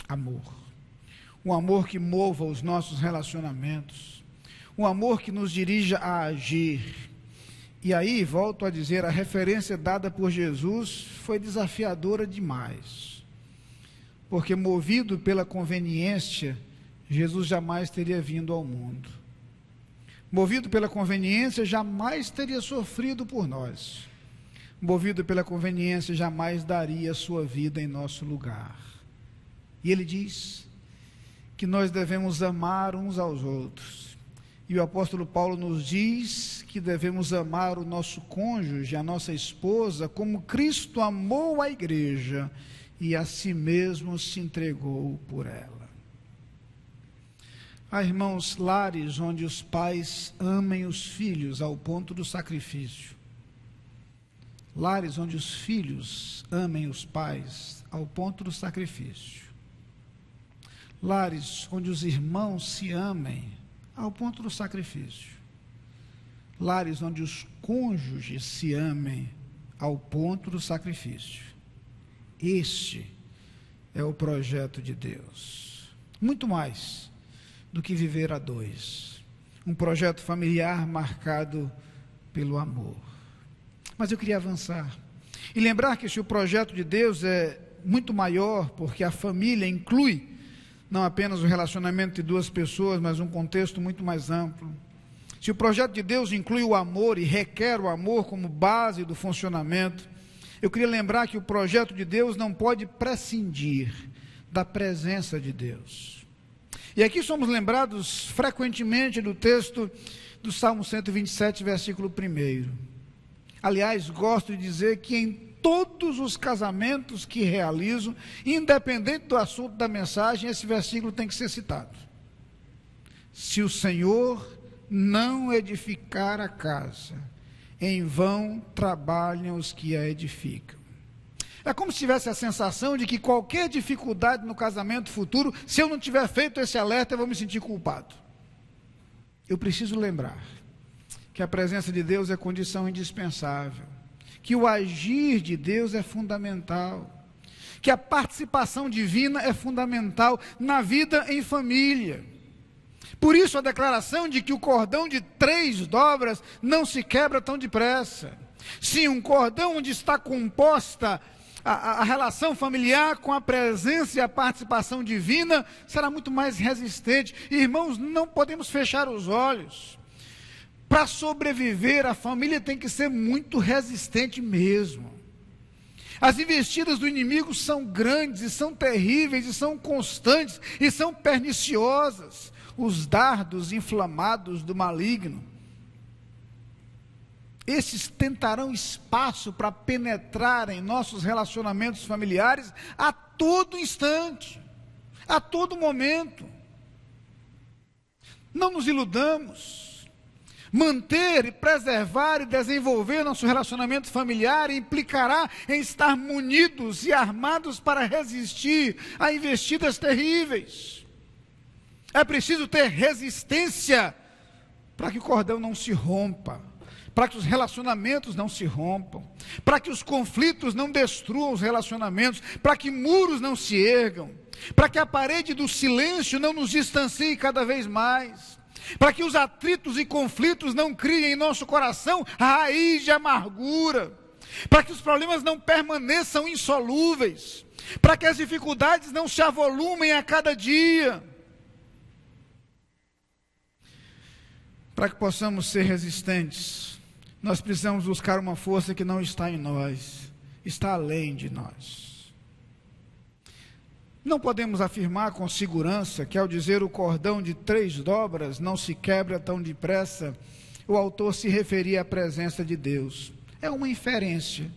Amor. Um amor que mova os nossos relacionamentos. Um amor que nos dirija a agir. E aí, volto a dizer, a referência dada por Jesus foi desafiadora demais. Porque movido pela conveniência, Jesus jamais teria vindo ao mundo. Movido pela conveniência, jamais teria sofrido por nós. Movido pela conveniência, jamais daria a sua vida em nosso lugar. E ele diz que nós devemos amar uns aos outros. E o apóstolo Paulo nos diz que devemos amar o nosso cônjuge, a nossa esposa, como Cristo amou a igreja e a si mesmo se entregou por ela. Há, irmãos, lares onde os pais amem os filhos ao ponto do sacrifício. Lares onde os filhos amem os pais ao ponto do sacrifício. Lares onde os irmãos se amem ao ponto do sacrifício. Lares onde os cônjuges se amem ao ponto do sacrifício. Este é o projeto de Deus. Muito mais do que viver a dois. Um projeto familiar marcado pelo amor. Mas eu queria avançar e lembrar que se o projeto de Deus é muito maior, porque a família inclui não apenas o relacionamento de duas pessoas, mas um contexto muito mais amplo. Se o projeto de Deus inclui o amor e requer o amor como base do funcionamento, eu queria lembrar que o projeto de Deus não pode prescindir da presença de Deus. E aqui somos lembrados frequentemente do texto do Salmo 127, versículo 1. Aliás, gosto de dizer que em todos os casamentos que realizo, independente do assunto da mensagem, esse versículo tem que ser citado. Se o Senhor não edificar a casa, em vão trabalham os que a edificam. É como se tivesse a sensação de que qualquer dificuldade no casamento futuro, se eu não tiver feito esse alerta, eu vou me sentir culpado. Eu preciso lembrar que a presença de Deus é condição indispensável, que o agir de Deus é fundamental, que a participação divina é fundamental na vida em família. Por isso a declaração de que o cordão de 3 dobras não se quebra tão depressa. Sim, um cordão onde está composta a relação familiar com a presença e a participação divina será muito mais resistente. Irmãos, não podemos fechar os olhos. Para sobreviver, a família tem que ser muito resistente mesmo. As investidas do inimigo são grandes, e são terríveis, e são constantes, e são perniciosas. Os dardos inflamados do maligno. Esses tentarão espaço para penetrar em nossos relacionamentos familiares a todo instante, a todo momento. Não nos iludamos. Manter, preservar e desenvolver nosso relacionamento familiar implicará em estar munidos e armados para resistir a investidas terríveis. É preciso ter resistência para que o cordão não se rompa, para que os relacionamentos não se rompam, para que os conflitos não destruam os relacionamentos, para que muros não se ergam, para que a parede do silêncio não nos distancie cada vez mais, para que os atritos e conflitos não criem em nosso coração raiz de amargura, para que os problemas não permaneçam insolúveis, para que as dificuldades não se avolumem a cada dia. Para que possamos ser resistentes, nós precisamos buscar uma força que não está em nós, está além de nós. Não podemos afirmar com segurança que ao dizer o cordão de 3 dobras não se quebra tão depressa, o autor se referia à presença de Deus. É uma inferência,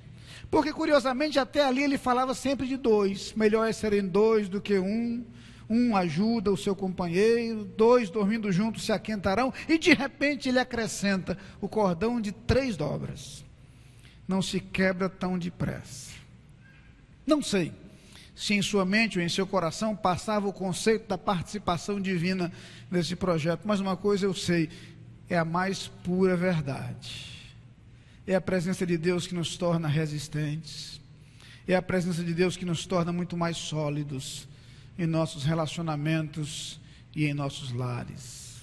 porque curiosamente até ali ele falava sempre de 2, melhor é serem 2 do que 1, 1 ajuda o seu companheiro, 2 dormindo juntos se aquentarão, e de repente ele acrescenta o cordão de 3 dobras, não se quebra tão depressa. Não sei se em sua mente ou em seu coração passava o conceito da participação divina nesse projeto, mas uma coisa eu sei, é a mais pura verdade. É a presença de Deus que nos torna resistentes, é a presença de Deus que nos torna muito mais sólidos em nossos relacionamentos e em nossos lares.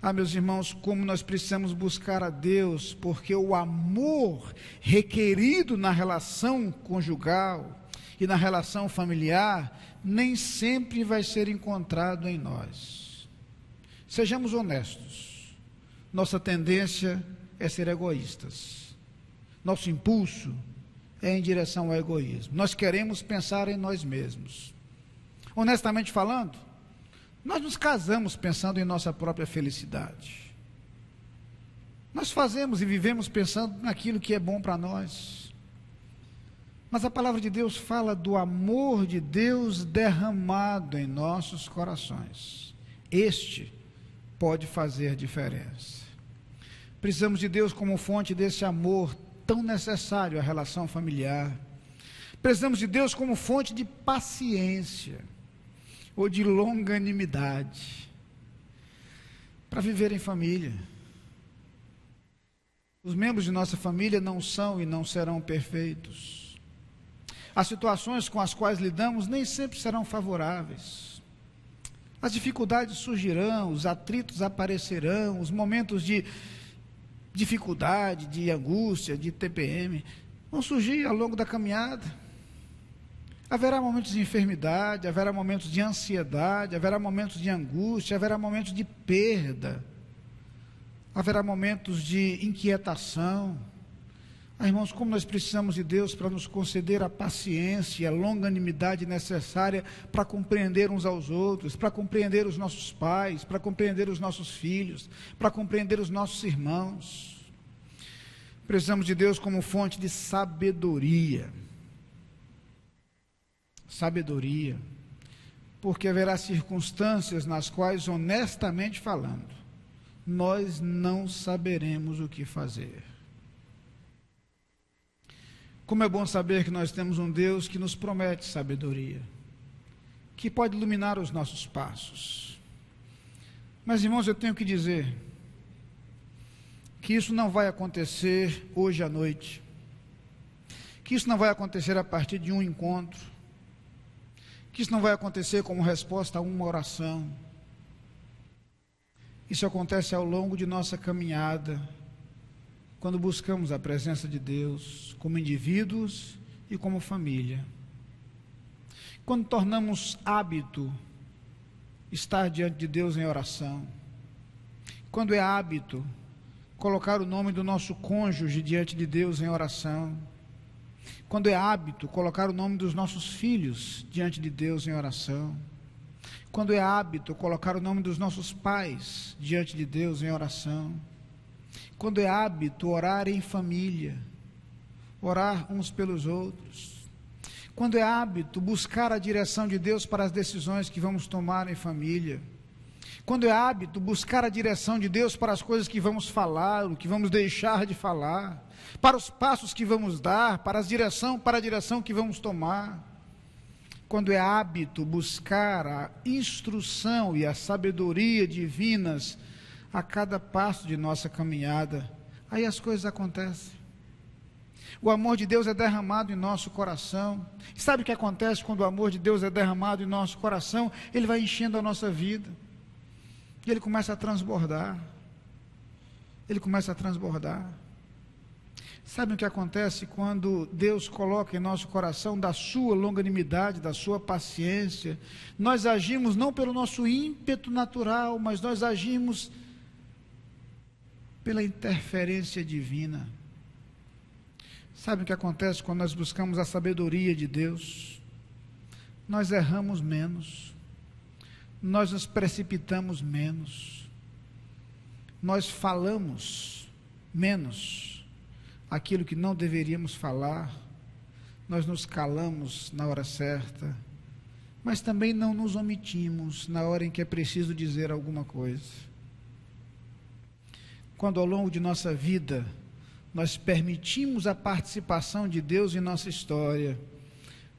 Ah, meus irmãos, como nós precisamos buscar a Deus, porque o amor requerido na relação conjugal e na relação familiar, nem sempre vai ser encontrado em nós. Sejamos honestos, nossa tendência é ser egoístas, nosso impulso é em direção ao egoísmo, nós queremos pensar em nós mesmos. Honestamente falando, nós nos casamos pensando em nossa própria felicidade, nós fazemos e vivemos pensando naquilo que é bom para nós. Mas a palavra de Deus fala do amor de Deus derramado em nossos corações. Este pode fazer diferença. Precisamos de Deus como fonte desse amor tão necessário à relação familiar. Precisamos de Deus como fonte de paciência ou de longanimidade para viver em família. Os membros de nossa família não são e não serão perfeitos. As situações com as quais lidamos nem sempre serão favoráveis. As dificuldades surgirão, os atritos aparecerão, os momentos de dificuldade, de angústia, de TPM, vão surgir ao longo da caminhada. Haverá momentos de enfermidade, haverá momentos de ansiedade, haverá momentos de angústia, haverá momentos de perda, haverá momentos de inquietação. Ah, irmãos, como nós precisamos de Deus para nos conceder a paciência e a longanimidade necessária para compreender uns aos outros, para compreender os nossos pais, para compreender os nossos filhos, para compreender os nossos irmãos. Precisamos de Deus como fonte de sabedoria. Sabedoria, porque haverá circunstâncias nas quais, honestamente falando, nós não saberemos o que fazer. Como é bom saber que nós temos um Deus que nos promete sabedoria, que pode iluminar os nossos passos. Mas, irmãos, eu tenho que dizer que isso não vai acontecer hoje à noite, que isso não vai acontecer a partir de um encontro, que isso não vai acontecer como resposta a uma oração. Isso acontece ao longo de nossa caminhada, quando buscamos a presença de Deus, como indivíduos e como família. Quando tornamos hábito estar diante de Deus em oração. Quando é hábito colocar o nome do nosso cônjuge diante de Deus em oração. Quando é hábito colocar o nome dos nossos filhos diante de Deus em oração. Quando é hábito colocar o nome dos nossos pais diante de Deus em oração. Quando é hábito orar em família, orar uns pelos outros. quando é hábito buscar a direção de Deus para as decisões que vamos tomar em família, quando é hábito buscar a direção de Deus para as coisas que vamos falar, o que vamos deixar de falar, para os passos que vamos dar, para a direção que vamos tomar, quando é hábito buscar a instrução e a sabedoria divinas a cada passo de nossa caminhada, aí as coisas acontecem. O amor de Deus é derramado em nosso coração. Sabe o que acontece quando o amor de Deus é derramado em nosso coração? Ele vai enchendo a nossa vida. E ele começa a transbordar. Ele começa a transbordar. Sabe o que acontece quando Deus coloca em nosso coração da sua longanimidade, da sua paciência? Nós agimos não pelo nosso ímpeto natural, mas nós agimos pela interferência divina. Sabe o que acontece quando nós buscamos a sabedoria de Deus? Nós erramos menos, nós nos precipitamos menos, nós falamos menos aquilo que não deveríamos falar, nós nos calamos na hora certa, mas também não nos omitimos na hora em que é preciso dizer alguma coisa. Quando ao longo de nossa vida nós permitimos a participação de Deus em nossa história,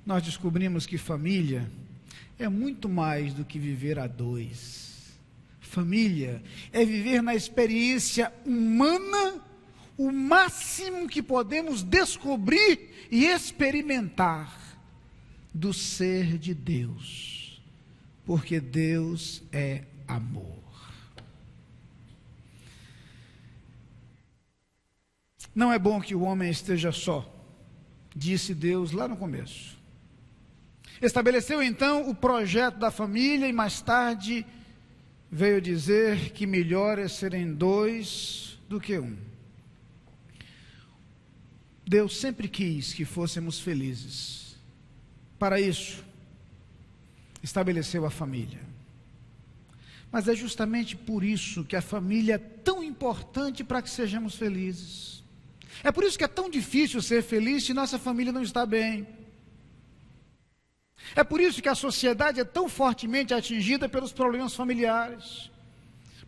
nós descobrimos que família é muito mais do que viver a dois. Família é viver na experiência humana o máximo que podemos descobrir e experimentar do ser de Deus, porque Deus é amor. Não é bom que o homem esteja só, disse Deus lá no começo. Estabeleceu então o projeto da família e mais tarde veio dizer que melhor é serem dois do que um. Deus sempre quis que fôssemos felizes. Para isso, estabeleceu a família. Mas é justamente por isso que a família é tão importante para que sejamos felizes. É por isso que é tão difícil ser feliz se nossa família não está bem. É por isso que a sociedade é tão fortemente atingida pelos problemas familiares.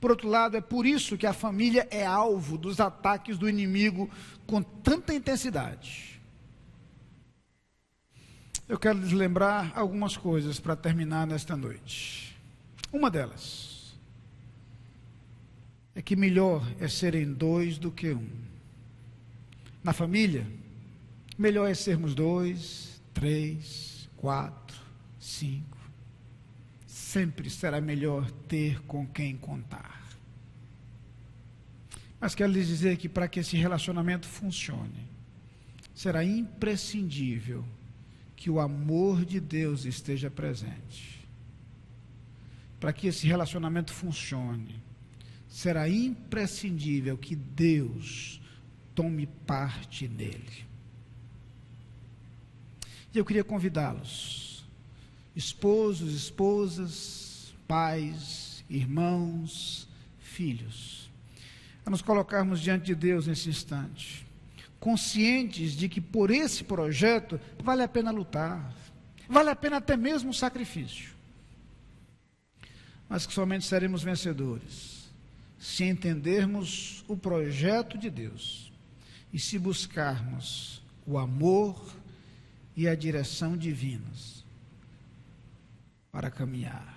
Por outro lado, é por isso que a família é alvo dos ataques do inimigo com tanta intensidade. Eu quero lhes lembrar algumas coisas para terminar nesta noite. Uma delas é que melhor é serem dois do que um. Na família, melhor é sermos 2, 3, 4, 5. Sempre será melhor ter com quem contar. Mas quero lhes dizer que para que esse relacionamento funcione, será imprescindível que o amor de Deus esteja presente. Para que esse relacionamento funcione, será imprescindível que Deus tome parte nele. E eu queria convidá-los, esposos, esposas, pais, irmãos, filhos, a nos colocarmos diante de Deus nesse instante, conscientes de que por esse projeto vale a pena lutar, vale a pena até mesmo o sacrifício, mas que somente seremos vencedores se entendermos o projeto de Deus e se buscarmos o amor e a direção divinos para caminhar.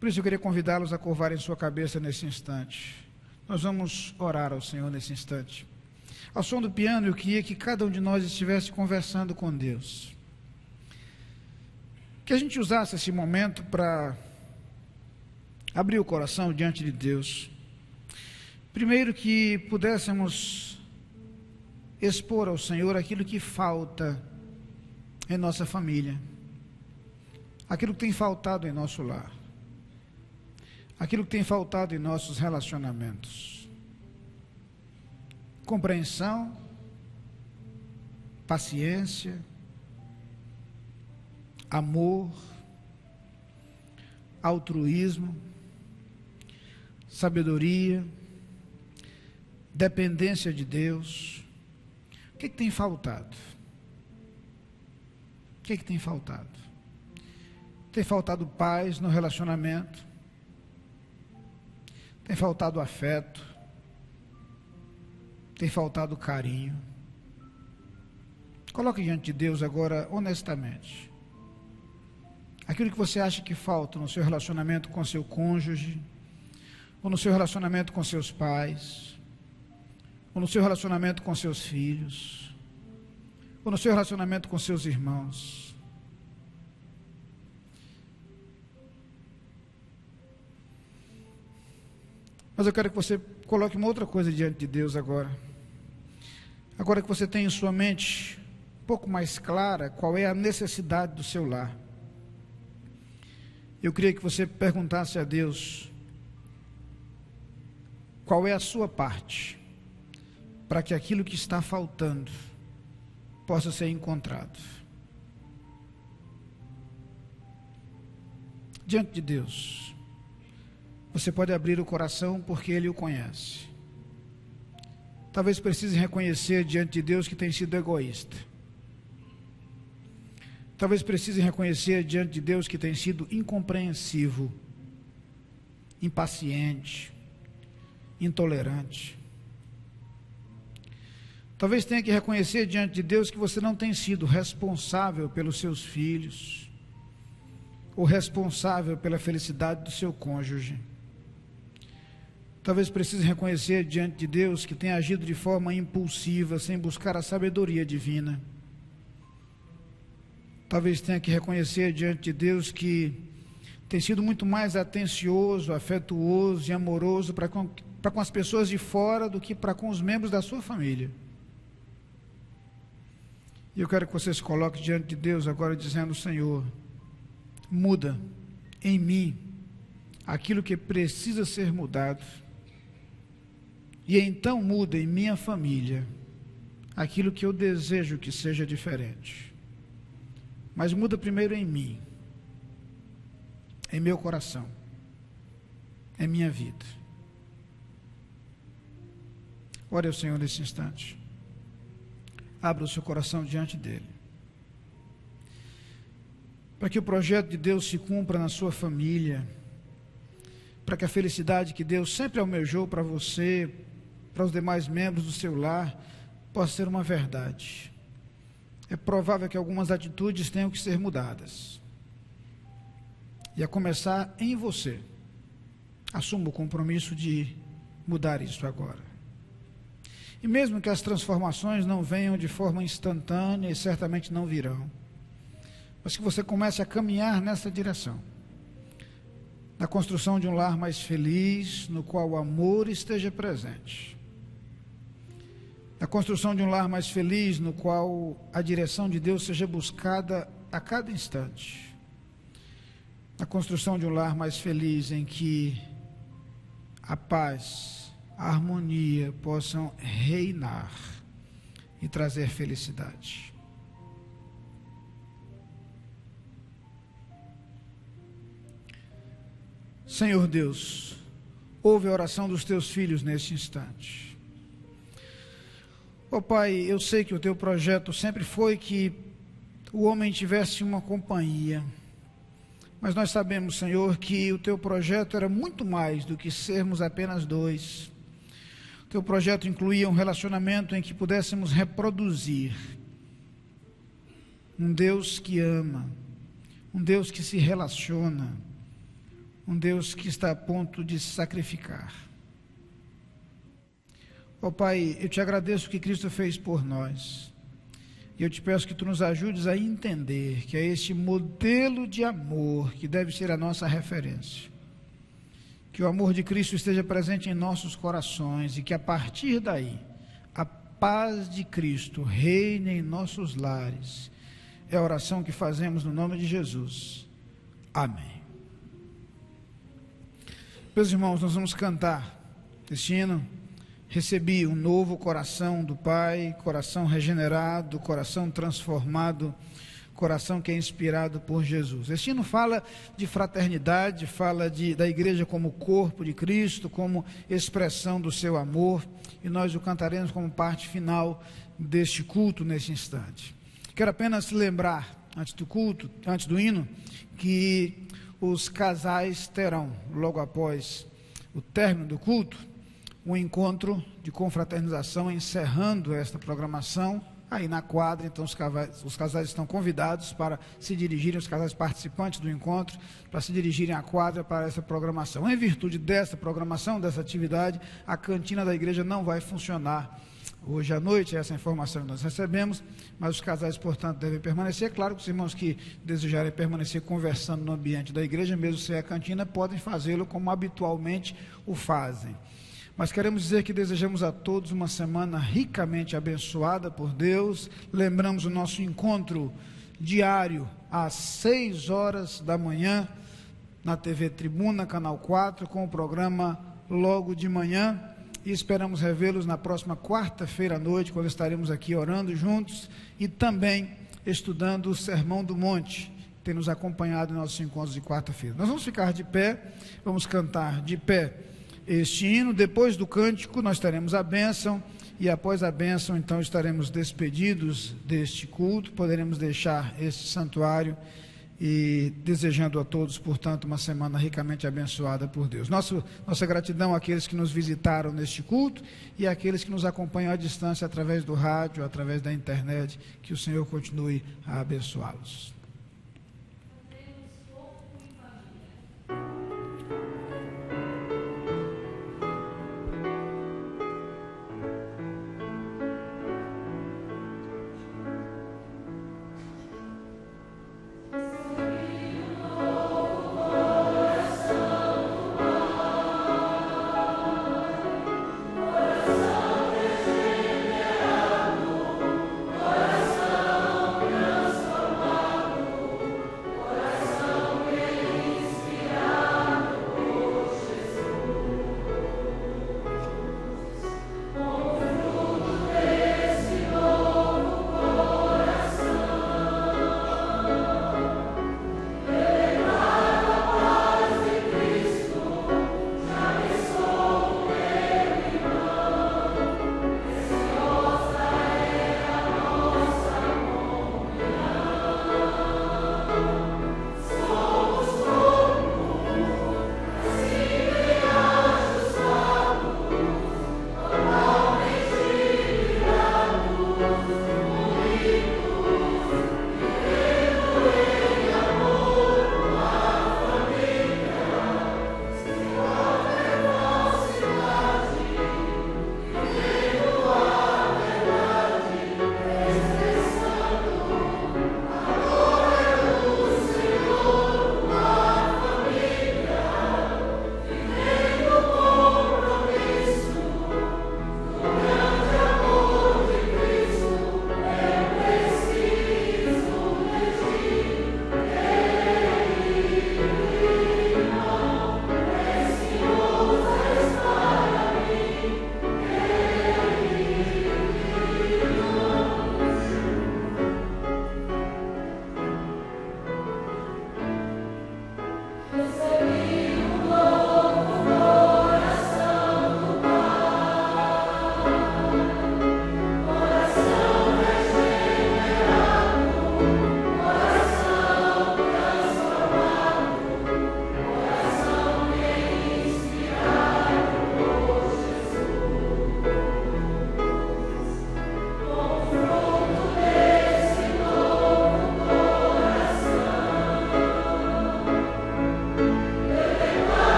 Por isso eu queria convidá-los a curvarem sua cabeça nesse instante. Nós vamos orar ao Senhor nesse instante. Ao som do piano, eu queria que cada um de nós estivesse conversando com Deus. Que a gente usasse esse momento para abrir o coração diante de Deus. Primeiro, que pudéssemos expor ao Senhor aquilo que falta em nossa família, aquilo que tem faltado em nosso lar, aquilo que tem faltado em nossos relacionamentos. Compreensão, paciência, amor, altruísmo, sabedoria, dependência de Deus. O que tem faltado? que tem faltado? Tem faltado paz no relacionamento? Tem faltado afeto? Tem faltado carinho? Coloque diante de Deus agora, honestamente, aquilo que você acha que falta no seu relacionamento com seu cônjuge, ou no seu relacionamento com seus pais, ou no seu relacionamento com seus filhos, ou no seu relacionamento com seus irmãos. Mas eu quero que você coloque uma outra coisa diante de Deus agora. Agora que você tem em sua mente um pouco mais clara qual é a necessidade do seu lar. Eu queria que você perguntasse a Deus qual é a sua parte para que aquilo que está faltando possa ser encontrado. Diante de Deus, você pode abrir o coração porque Ele o conhece. Talvez precise reconhecer diante de Deus que tem sido egoísta. Talvez precise reconhecer diante de Deus que tem sido incompreensivo, impaciente, intolerante. Talvez tenha que reconhecer diante de Deus que você não tem sido responsável pelos seus filhos, ou responsável pela felicidade do seu cônjuge. Talvez precise reconhecer diante de Deus que tem agido de forma impulsiva, sem buscar a sabedoria divina. Talvez tenha que reconhecer diante de Deus que tem sido muito mais atencioso, afetuoso e amoroso para com as pessoas de fora do que para com os membros da sua família. E eu quero que você se coloque diante de Deus agora dizendo: Senhor, muda em mim aquilo que precisa ser mudado. E então muda em minha família aquilo que eu desejo que seja diferente. Mas muda primeiro em mim, em meu coração, em minha vida. Ore ao Senhor nesse instante. Abra o seu coração diante dEle. Para que o projeto de Deus se cumpra na sua família, para que a felicidade que Deus sempre almejou para você, para os demais membros do seu lar, possa ser uma verdade. É provável que algumas atitudes tenham que ser mudadas. E a começar em você. Assuma o compromisso de mudar isso agora. E mesmo que as transformações não venham de forma instantânea, e certamente não virão, mas que você comece a caminhar nessa direção, na construção de um lar mais feliz, no qual o amor esteja presente, na construção de um lar mais feliz, no qual a direção de Deus seja buscada a cada instante, na construção de um lar mais feliz em que a paz, a harmonia possam reinar e trazer felicidade. Senhor Deus, ouve a oração dos teus filhos neste instante. Ó Pai, eu sei que o teu projeto sempre foi que o homem tivesse uma companhia, mas nós sabemos, Senhor, que o teu projeto era muito mais do que sermos apenas dois. O teu projeto incluía um relacionamento em que pudéssemos reproduzir um Deus que ama, um Deus que se relaciona, um Deus que está a ponto de se sacrificar. Ó Pai, eu te agradeço o que Cristo fez por nós. E eu te peço que tu nos ajudes a entender que é este modelo de amor que deve ser a nossa referência. Que o amor de Cristo esteja presente em nossos corações e que a partir daí a paz de Cristo reine em nossos lares. É a oração que fazemos no nome de Jesus. Amém. Meus irmãos, nós vamos cantar este hino. Recebi um novo coração do Pai, coração regenerado, coração transformado, coração que é inspirado por Jesus. Este hino fala de fraternidade, fala da igreja como corpo de Cristo, como expressão do seu amor, e nós o cantaremos como parte final deste culto nesse instante. Quero apenas lembrar, antes do culto, antes do hino, que os casais terão, logo após o término do culto, um encontro de confraternização, encerrando esta programação aí na quadra. Então os casais estão convidados para se dirigirem, os casais participantes do encontro, para se dirigirem à quadra para essa programação. Em virtude dessa programação, dessa atividade, a cantina da igreja não vai funcionar hoje à noite. Essa informação nós recebemos, mas os casais, portanto, devem permanecer. É claro que os irmãos que desejarem permanecer conversando no ambiente da igreja, mesmo sem a cantina, podem fazê-lo como habitualmente o fazem. Mas queremos dizer que desejamos a todos uma semana ricamente abençoada por Deus. Lembramos o nosso encontro diário às 6 horas da manhã, na TV Tribuna, Canal 4, com o programa Logo de Manhã. E esperamos revê-los na próxima quarta-feira à noite, quando estaremos aqui orando juntos e também estudando o Sermão do Monte, que tem nos acompanhado em nossos encontros de quarta-feira. Nós vamos ficar de pé, vamos cantar de pé este hino. Depois do cântico nós teremos a bênção, e após a bênção então estaremos despedidos deste culto, poderemos deixar este santuário e desejando a todos, portanto, uma semana ricamente abençoada por Deus. Nossa gratidão àqueles que nos visitaram neste culto e àqueles que nos acompanham à distância através do rádio, através da internet. Que o Senhor continue a abençoá-los.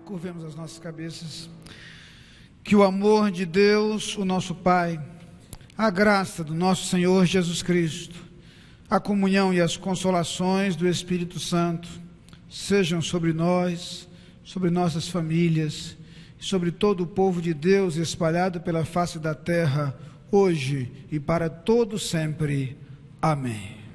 Curvemos as nossas cabeças. Que o amor de Deus, o nosso Pai, a graça do nosso Senhor Jesus Cristo, a comunhão e as consolações do Espírito Santo sejam sobre nós, sobre nossas famílias, sobre todo o povo de Deus espalhado pela face da terra, hoje e para todo sempre. Amém.